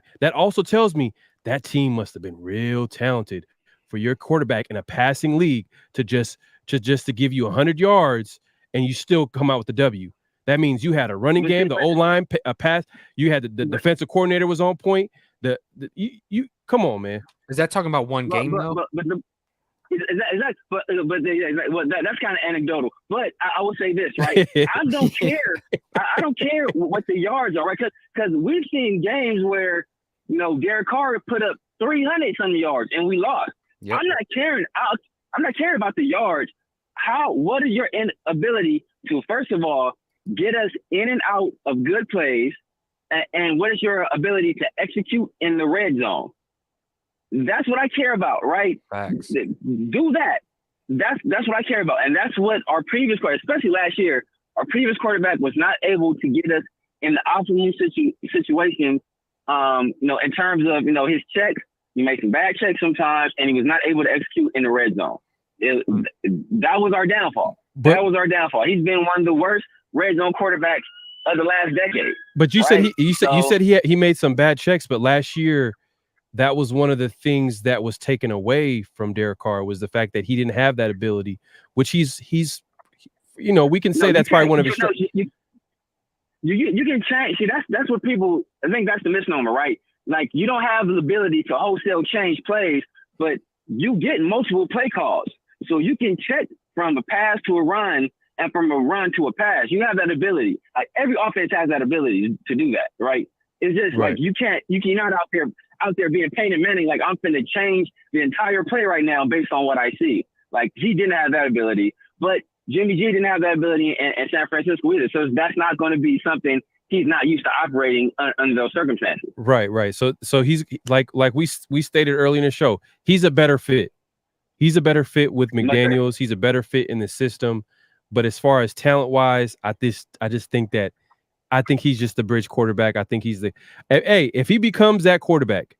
that team must have been real talented for your quarterback in a passing league to just to give you 100 yards. And you still come out with the W. That means you had a running game, the O-line, a pass. You had the defensive coordinator was on point. You come on, man. Is that talking about one game though? That's kind of anecdotal. But I will say this, right? I don't care. I don't care what the yards are, right? Because we've seen games where, Derek Carr put up 300-some yards and we lost. Yep. I'm not caring. I'm not caring about the yards. What is your inability to, first of all, get us in and out of good plays, and what is your ability to execute in the red zone? That's what I care about, right? Facts. Do that. That's what I care about, and that's what our previous quarterback, especially last year, our previous quarterback was not able to get us in the optimal situation. In terms of his checks, he made some bad checks sometimes, and he was not able to execute in the red zone. That was our downfall. That was our downfall. He's been one of the worst red zone quarterbacks of the last decade. But you said you said he made some bad checks, but last year that was one of the things that was taken away from Derek Carr was the fact that he didn't have that ability, which he's we can say that's probably one of his strengths. You can change. See, that's what people. I think that's the misnomer, right? Like you don't have the ability to wholesale change plays, but you get multiple play calls, so you can check from a pass to a run and from a run to a pass. You have that ability. Like every offense has that ability to do that, right? It's just like you're not out there being Peyton Manning. Like I'm finna change the entire play right now based on what I see. Like he didn't have that ability, but Jimmy G didn't have that ability in San Francisco either. So that's not going to be something he's not used to operating under those circumstances. Right. So he's like we stated early in the show, he's a better fit. He's a better fit with McDaniels. He's a better fit in the system. But as far as talent wise, I just think he's just the bridge quarterback. I think he's if he becomes that quarterback,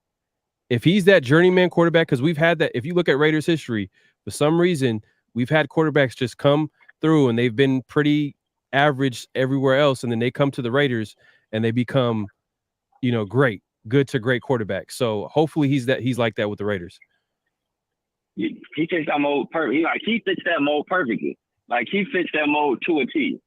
if he's that journeyman quarterback, because we've had that. If you look at Raiders history, for some reason, we've had quarterbacks just come through and they've been pretty average everywhere else. And then they come to the Raiders and they become, good to great quarterbacks. So hopefully he's like that with the Raiders. He fits that mold perfectly. He fits that mold perfectly. Like he fits that mold to a T.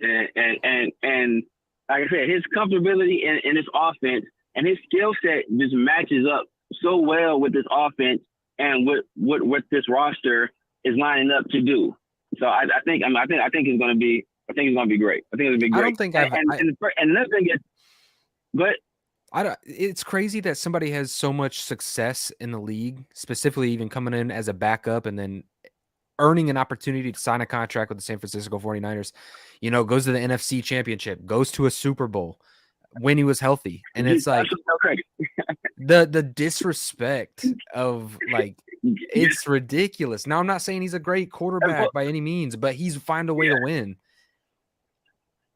And like I said, his comfortability in his offense and his skill set just matches up so well with this offense and what this roster is lining up to do. So I think it's going to be great. I think it's going to be great. I don't think and another thing is, but it's crazy that somebody has so much success in the league, specifically even coming in as a backup and then earning an opportunity to sign a contract with the San Francisco 49ers, goes to the NFC Championship, goes to a Super Bowl when he was healthy. And it's like the disrespect of it's ridiculous. Now, I'm not saying he's a great quarterback by any means, but he's found a way to win.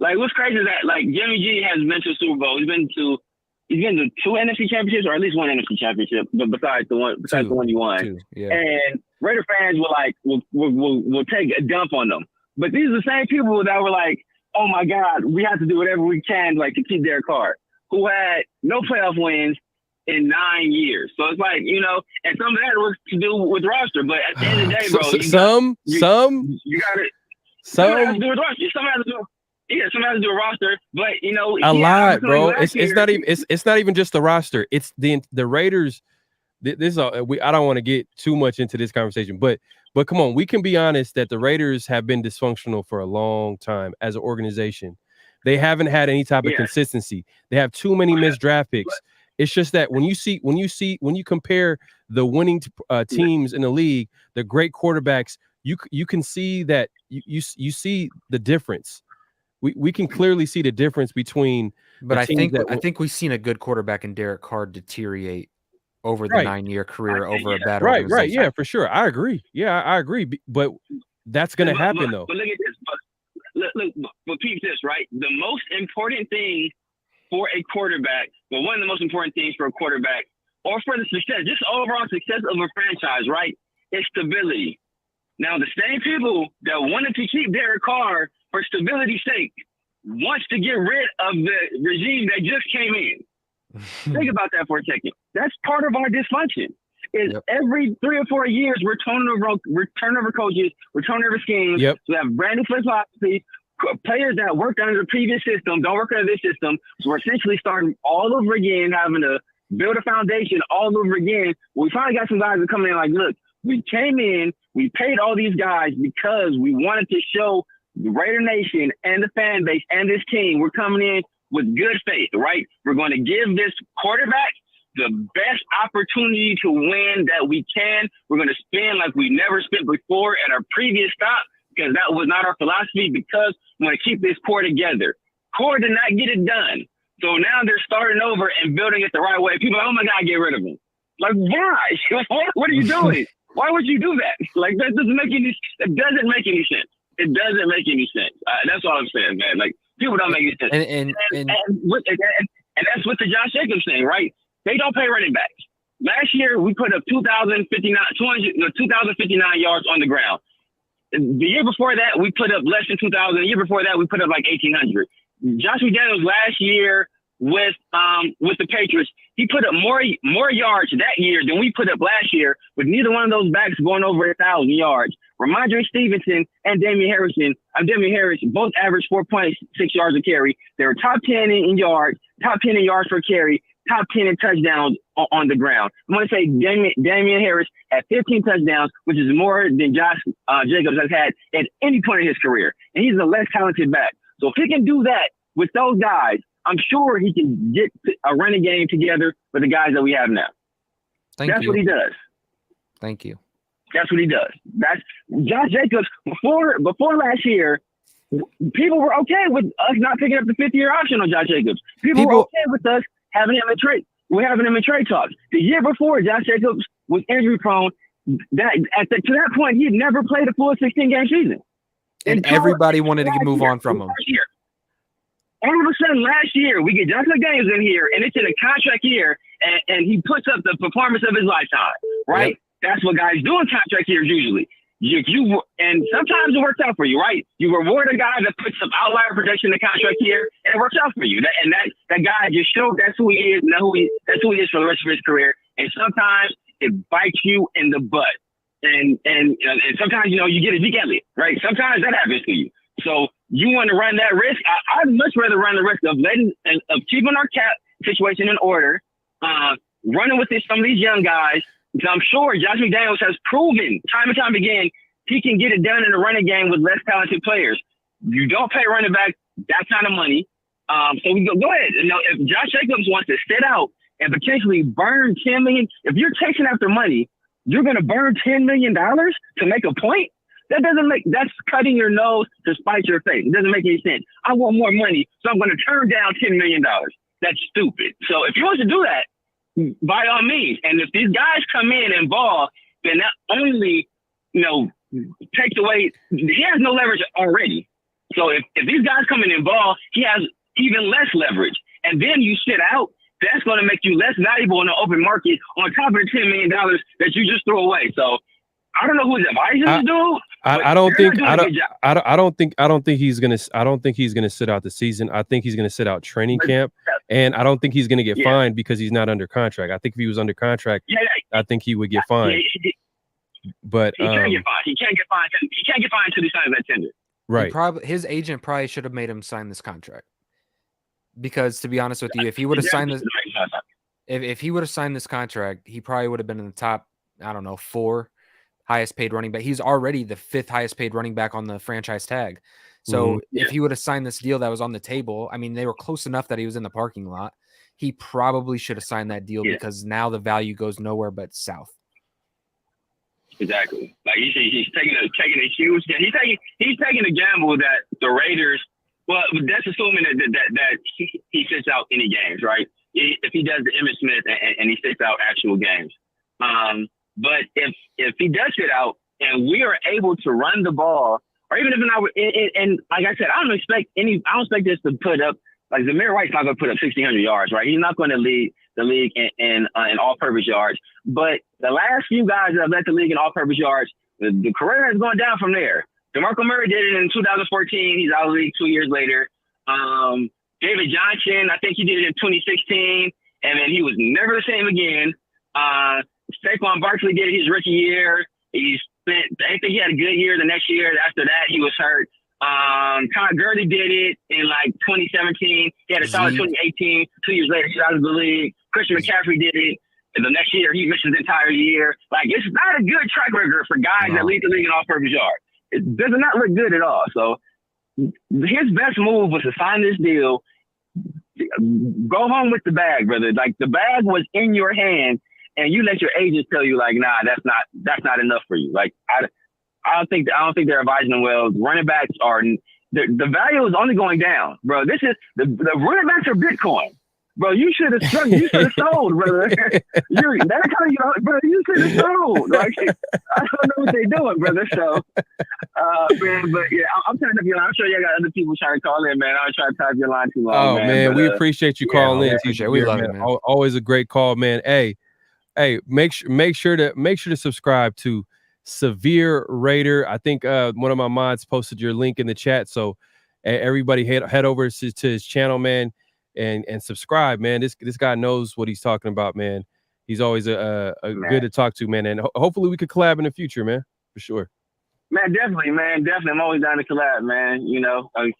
Like, what's crazy is that, Jimmy G has been to a Super Bowl. He's been to 2 NFC championships, or at least 1 NFC championship, but besides the one he won. 2, yeah. And Raider fans will take a dump on them. But these are the same people that were like, oh my God, we have to do whatever we can to keep Derek Carr, who had no playoff wins in 9 years. So it's and some of that was to do with roster. But at the end of the day, bro, some got it. Some has to do with roster. Some has to do a roster, but a lot, bro. It's not even just the roster. It's the Raiders. I don't want to get too much into this conversation, but come on, we can be honest that the Raiders have been dysfunctional for a long time as an organization. They haven't had any type of consistency. They have too many missed draft picks. It's just that when you compare the winning teams in the league, the great quarterbacks, you can see that you see the difference. We can clearly see the difference between. But I think we've seen a good quarterback in Derek Carr deteriorate over the 9-year career over a bad organization. Right. Yeah, for sure. I agree. Yeah, I agree. But that's going to happen, though. But look at this. But keep this, right? The most important thing for a quarterback, one of the most important things for a quarterback, or for the success, just overall success of a franchise, right, is stability. Now, the same people that wanted to keep Derek Carr for stability's sake wants to get rid of the regime that just came in. Think about that for a second. That's part of our dysfunction. Every 3 or 4 years, we're turning over coaches, we're turning over schemes. Yep. We have brand new philosophy, players that worked under the previous system don't work under this system. So we're essentially starting all over again, having to build a foundation all over again. We finally got some guys that come in like, look, we came in, we paid all these guys because we wanted to show the Raider Nation and the fan base and this team we're coming in with good faith, right? We're going to give this quarterback the best opportunity to win that we can. We're going to spend like we never spent before at our previous stop because that was not our philosophy, because we want to keep this core together. Core did not get it done. So now they're starting over and building it the right way. People are like, oh my God, get rid of him. Like, why? What are you doing? Why would you do that? Like, that doesn't make any sense. It doesn't make any sense. It doesn't make any sense. That's all I'm saying, man. Like, people don't make any sense. And that's what the Josh Jacobs thing, right? They don't pay running backs. Last year, we put up 2,059 yards on the ground. The year before that, we put up less than 2,000. The year before that, we put up like 1,800. Josh McDaniels last year with the Patriots, he put up more yards that year than we put up last year, with neither one of those backs going over 1,000 yards. Ramondre Stevenson and Damian Harris both averaged 4.6 yards a carry. They were top 10 in yards, top 10 in yards per carry, top 10 in touchdowns on the ground. I'm going to say Damian Harris had 15 touchdowns, which is more than Josh Jacobs has had at any point in his career. And he's a less talented back. So if he can do that with those guys, I'm sure he can get a running game together with the guys that we have now. That's what he does. Thank you. That's what he does. That's Josh Jacobs. Before last year, people were okay with us not picking up the 5th-year option on Josh Jacobs. People were okay with us having him in trade. We're having him in trade talks. The year before, Josh Jacobs was injury prone. To that point, he had never played a full 16-game season. And everybody wanted to move on from him. All of a sudden, last year, we get Josh McDaniels in here, and it's in a contract year, and he puts up the performance of his lifetime, right? Yep. That's what guys do in contract years usually. And sometimes it works out for you, right? You reward a guy that puts some outlier protection in the contract year, and it works out for you. That guy just showed that's who he is, and that's who he is for the rest of his career. And sometimes it bites you in the butt. And sometimes, you get a Zeke Elliott, right? Sometimes that happens to you. So you want to run that risk? I'd much rather run the risk of keeping our cap situation in order, running with some of these young guys. Because I'm sure Josh McDaniels has proven time and time again he can get it done in the running game with less talented players. You don't pay running back that kind of money. So we go ahead. If Josh Jacobs wants to sit out and potentially burn $10 million, if you're chasing after money, you're going to burn $10 million to make a point? That's cutting your nose to spite your face. It doesn't make any sense. I want more money, so I'm going to turn down $10 million. That's stupid. So if he wants to do that, by all means. And if these guys come in and ball, then that only, takes away, he has no leverage already. So if these guys come in and ball, he has even less leverage. And then you sit out, that's going to make you less valuable in the open market on top of the $10 million that you just threw away. So I don't know who's advising this dude. I don't think he's gonna sit out the season. I think he's gonna sit out training camp, and I don't think he's gonna get fined because he's not under contract. I think if he was under contract, I think he would get fined. But he can't get fined. He can't get fined. He can't get fined until he signs that tender. Right. His agent probably should have made him sign this contract. Because to be honest with you, if he would have signed this, if he would have signed this contract, he probably would have been in the top, 4 highest paid running back. He's already the 5th highest paid running back on the franchise tag. So if he would have signed this deal that was on the table, I mean, they were close enough that he was in the parking lot. He probably should have signed that deal because now the value goes nowhere but south. Exactly. Like he's taking a huge. He's taking a gamble that the Raiders. Well, that's assuming that he sits out any games, right? If he does the Emmitt Smith and he sits out actual games. But if he does sit out and we are able to run the ball, or even if not, and like I said, I don't expect this to put up, like Zamir White's not going to put up 1,600 yards, right? He's not going to lead the league in all-purpose yards. But the last few guys that have led the league in all-purpose yards, the career has gone down from there. DeMarco Murray did it in 2014. He's out of the league 2 years later. David Johnson, I think he did it in 2016, and then he was never the same again. Saquon Barkley did it his rookie year. I think he had a good year the next year. After that, he was hurt. Todd Gurley did it in like 2017. He had a solid 2018. 2 years later, he's out of the league. Christian McCaffrey did it. And the next year, he missed his entire year. Like, it's not a good track record for guys that lead the league in all-purpose yards. It does not look good at all. So his best move was to sign this deal. Go home with the bag, brother. Like, the bag was in your hand, and you let your agents tell you, like, nah, that's not enough for you. Like, I don't think they're advising them well. Running backs are the value is only going down, bro. This is the running backs are Bitcoin, bro. You should have sold, brother. That's how bro. You should have sold. Like, I don't know what they're doing, brother. So, man, but yeah, I'm turning up your line. I'm sure you got other people trying to call in, man. I was trying to type your line too long. Oh man, but, we appreciate you calling in. We love it, man. Always a great call, man. Hey, make sure to subscribe to Severe Raider. I think one of my mods posted your link in the chat, so everybody head over to his channel, man, and subscribe, man. This guy knows what he's talking about, man. He's always a good to talk to, man, and hopefully we could collab in the future, man, for sure. Man, definitely. I'm always down to collab, man. You know, I'm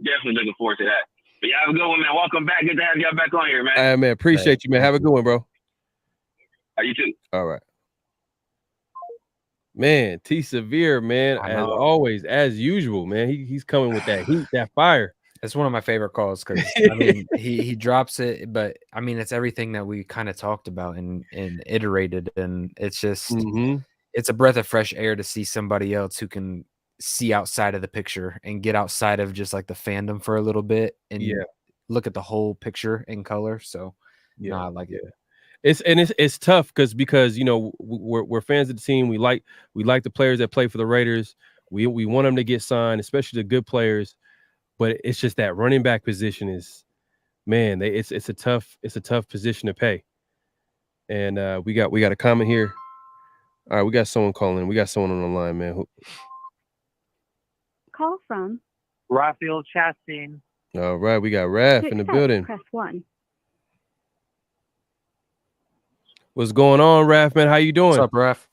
definitely looking forward to that. But yeah, have a good one, man. Welcome back. Good to have y'all back on here, man. Man, appreciate you, man. Have a good one, bro. You too. All right. Man, T Severe, man, as always, as usual, man. He's coming with that heat, that fire. It's one of my favorite calls because I mean he drops it, but I mean it's everything that we kind of talked about and iterated, and it's just it's a breath of fresh air to see somebody else who can see outside of the picture and get outside of just like the fandom for a little bit and look at the whole picture in color. So I like it. It's tough because you know we're fans of the team. We like the players that play for the Raiders. We want them to get signed, especially the good players. But it's just that running back position is, man, it's a tough position to pay. And we got a comment here. All right, we got someone calling. We got someone on the line, man. Call from Raphael Chastain. All right, we got Raph in the building. Press 1. What's going on, Raph, man? How you doing? What's up, Raph?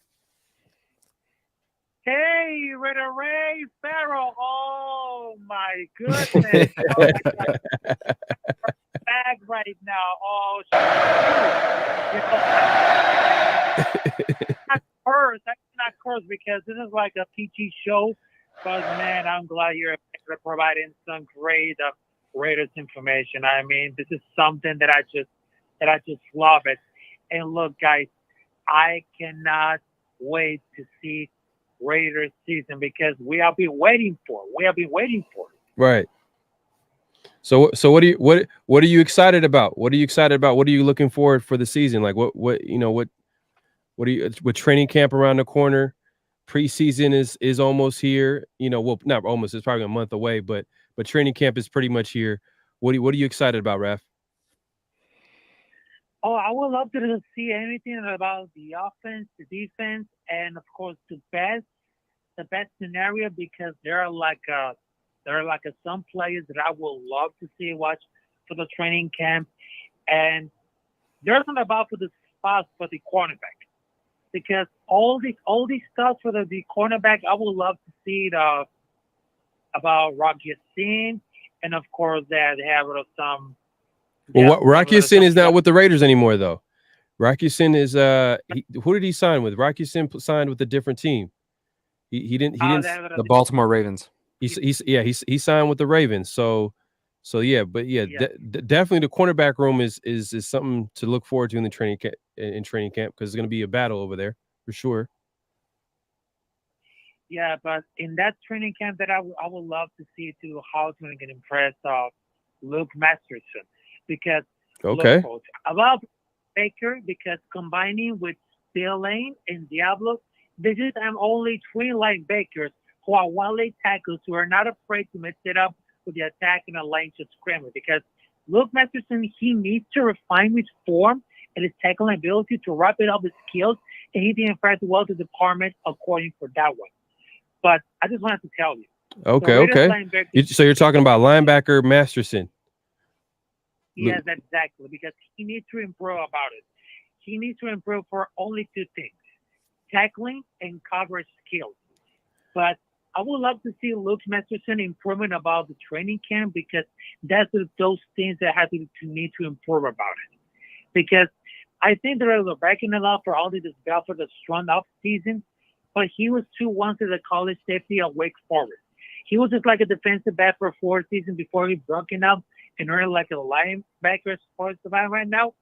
Hey, Raider Ray Farrell. Oh my goodness. Bag right now. Oh, not curse. I cannot curse because this is like a PG show. But man, I'm glad you're providing some great Raiders information. I mean, this is something that I just love it. And look, guys, I cannot wait to see Raiders season because we have been waiting for it. Right. So what are you excited about? What are you excited about? What are you looking forward for the season? Like what are you with training camp around the corner? Preseason is almost here. You know, well, not almost. It's probably a month away, but training camp is pretty much here. What are you excited about, Raph? Oh, I would love to see anything about the offense, the defense, and of course the best scenario because there are some players that I would love to see watch for the training camp, and there's not about for the spots for the cornerback because all these stuff for the cornerback I would love to see it about Rocky Sin, and of course that they have some. Well, Rocky Sin is not with the Raiders anymore, though. Rocky Sin is who did he sign with? Rocky Sin signed with a different team. He didn't the Baltimore Ravens. He signed with the Ravens. So definitely the cornerback room is something to look forward to in the training camp because it's going to be a battle over there for sure. Yeah, but in that training camp that I would love to see too how it's going to get impressed Luke Masterson. Because I love Baker because combining with Bill Lane and Diablo, they just have only twin linebackers who are one-leg tackles who are not afraid to mix it up with the attack and the lane to scramble. Because Luke Masterson, he needs to refine his form and his tackling ability to wrap it up his skills, and he didn't fare well to the department according for that one. But I just wanted to tell you. Okay. So you're talking about linebacker Masterson. Yes, exactly. Because he needs to improve about it. He needs to improve for only two things: tackling and coverage skills. But I would love to see Luke Masterson improvement about the training camp, because that's those things that have to need to improve about it. Because I think they're backing a lot for all this belt for the strong off season, but he was 2-1 to the college safety at Wake Forest. He was just like a defensive back for 4 seasons before he broken up and earned like a linebacker as far as right now.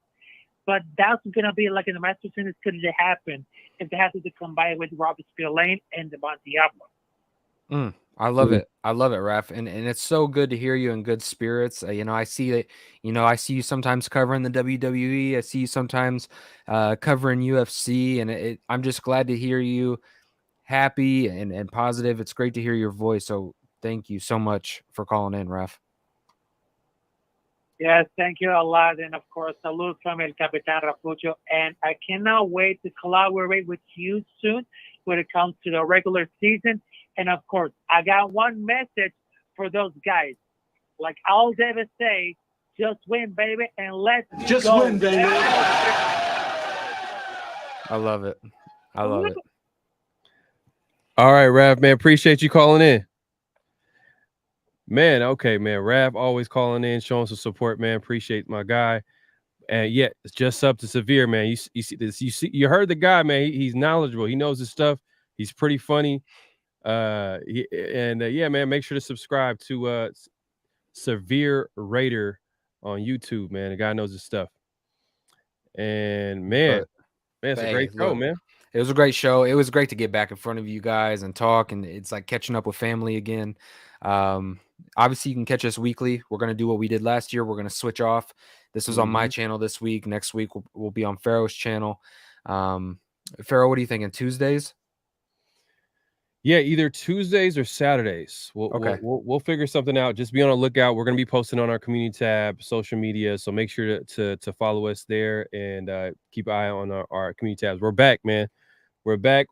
But that's going to be like in the Masterson, it's going to happen if they have to combine with Robert Spillane and Devontae Adams. I love it. I love it, Raph. And it's so good to hear you in good spirits. I see that, I see you sometimes covering the WWE. I see you sometimes covering UFC. And I'm just glad to hear you happy and positive. It's great to hear your voice. So thank you so much for calling in, Raph. Yes, thank you a lot. And of course, salute from El Capitan Rafucho. And I cannot wait to collaborate with you soon when it comes to the regular season. And of course, I got one message for those guys. Like I'll ever say, just win, baby, and let's just go. Win, baby. I love it. I love it. All right, Raph, man, appreciate you calling in. Man, okay, man. Raph always calling in, showing some support, man. Appreciate my guy. And yeah, it's just up to Severe, man. You see this, you heard the guy, man. He's knowledgeable. He knows his stuff. He's pretty funny. Yeah, man, make sure to subscribe to Severe Raider on YouTube, man. The guy knows his stuff. And man, it's a great show, man. It was a great show. It was great to get back in front of you guys and talk, and it's like catching up with family again. Obviously you can catch us weekly. We're going to do what we did last year. We're going to switch off. This was on my channel this week. Next week we'll be on Pharaoh's channel. Pharaoh, what are you thinking? Tuesdays? Yeah, either Tuesdays or Saturdays. We'll figure something out. Just be on the lookout. We're going to be posting on our community tab, social media. So make sure to follow us there and keep an eye on our community tabs. We're back, man. We're back.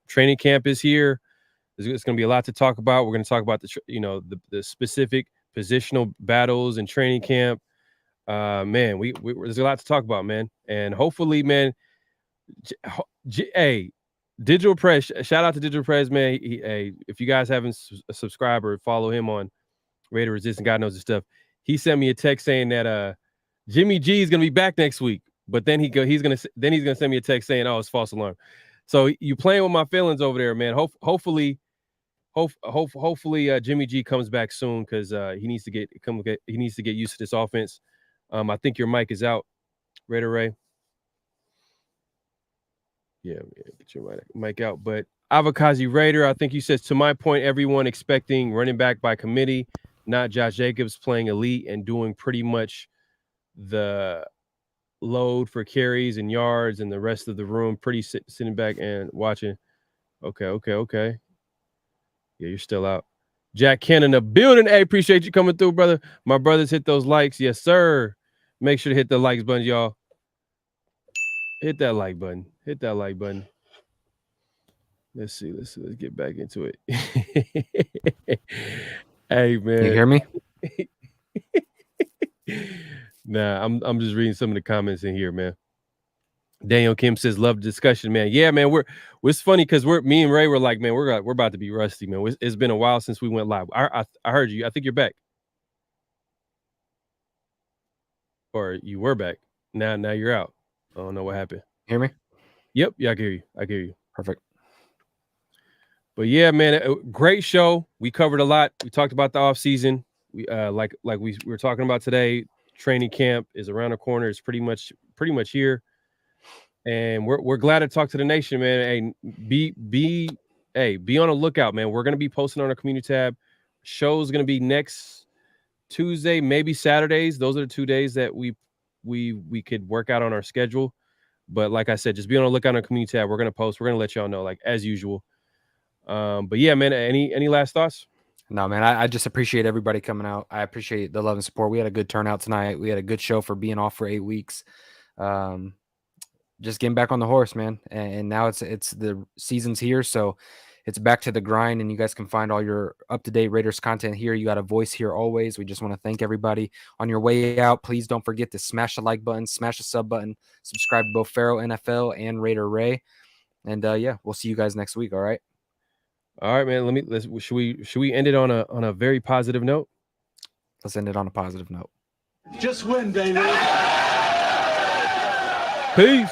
Training camp is here. There's going to be a lot to talk about. We're going to talk about the specific positional battles in training camp. Man, there's a lot to talk about, man. And hopefully, man, Digital Press, shout out to Digital Press, man. If you guys haven't subscribed or follow him on Raider Resistance, God knows his stuff. He sent me a text saying that Jimmy G is gonna be back next week, but then he's gonna send me a text saying, "Oh, it's false alarm." So you playing with my feelings over there, man. Hopefully, Jimmy G comes back soon because he needs to get used to this offense. I think your mic is out, Raider Ray. Yeah, get your mic out. But Avakazi Raider, I think you said, to my point, everyone expecting running back by committee, not Josh Jacobs playing elite and doing pretty much the load for carries and yards, and the rest of the room pretty sitting back and watching. Okay. Yeah, you're still out. Jack Cannon, the building. Hey, appreciate you coming through, brother. My brothers, hit those likes. Yes, sir. Make sure to hit the likes button, y'all. Hit that like button. Let's see. Let's get back into it. Hey, man. You hear me? Nah, I'm just reading some of the comments in here, man. Daniel Kim says, love the discussion, man. Yeah, man. It's funny because me and Ray were like, man, we're about to be rusty, man. It's been a while since we went live. I heard you. I think you're back. Or you were back. Now you're out. I don't know what happened. Hear me? Yep. Yeah, I hear you. Perfect. But yeah, man, great show. We covered a lot. We talked about the offseason. We like we were talking about today. Training camp is around the corner. It's pretty much here. And we're glad to talk to the nation, man. Hey, be on the lookout, man. We're gonna be posting on our community tab. Show's gonna be next Tuesday, maybe Saturdays. Those are the 2 days that we could work out on our schedule. But like I said, just be on the lookout on our community tab. We're gonna post. We're gonna let y'all know, like as usual. But yeah, man. Any last thoughts? No, man. I just appreciate everybody coming out. I appreciate the love and support. We had a good turnout tonight. We had a good show for being off for 8 weeks. Just getting back on the horse, man. And now it's the season's here, so it's back to the grind. And you guys can find all your up-to-date Raiders content here. You got a voice here always. We just want to thank everybody. On your way out, please don't forget to smash the like button, smash the sub button, subscribe to both Pharaoh NFL and Raider Ray. And yeah, we'll see you guys next week. All right. All right, man. Should we end it on a very positive note? Let's end it on a positive note. Just win, baby. Peace.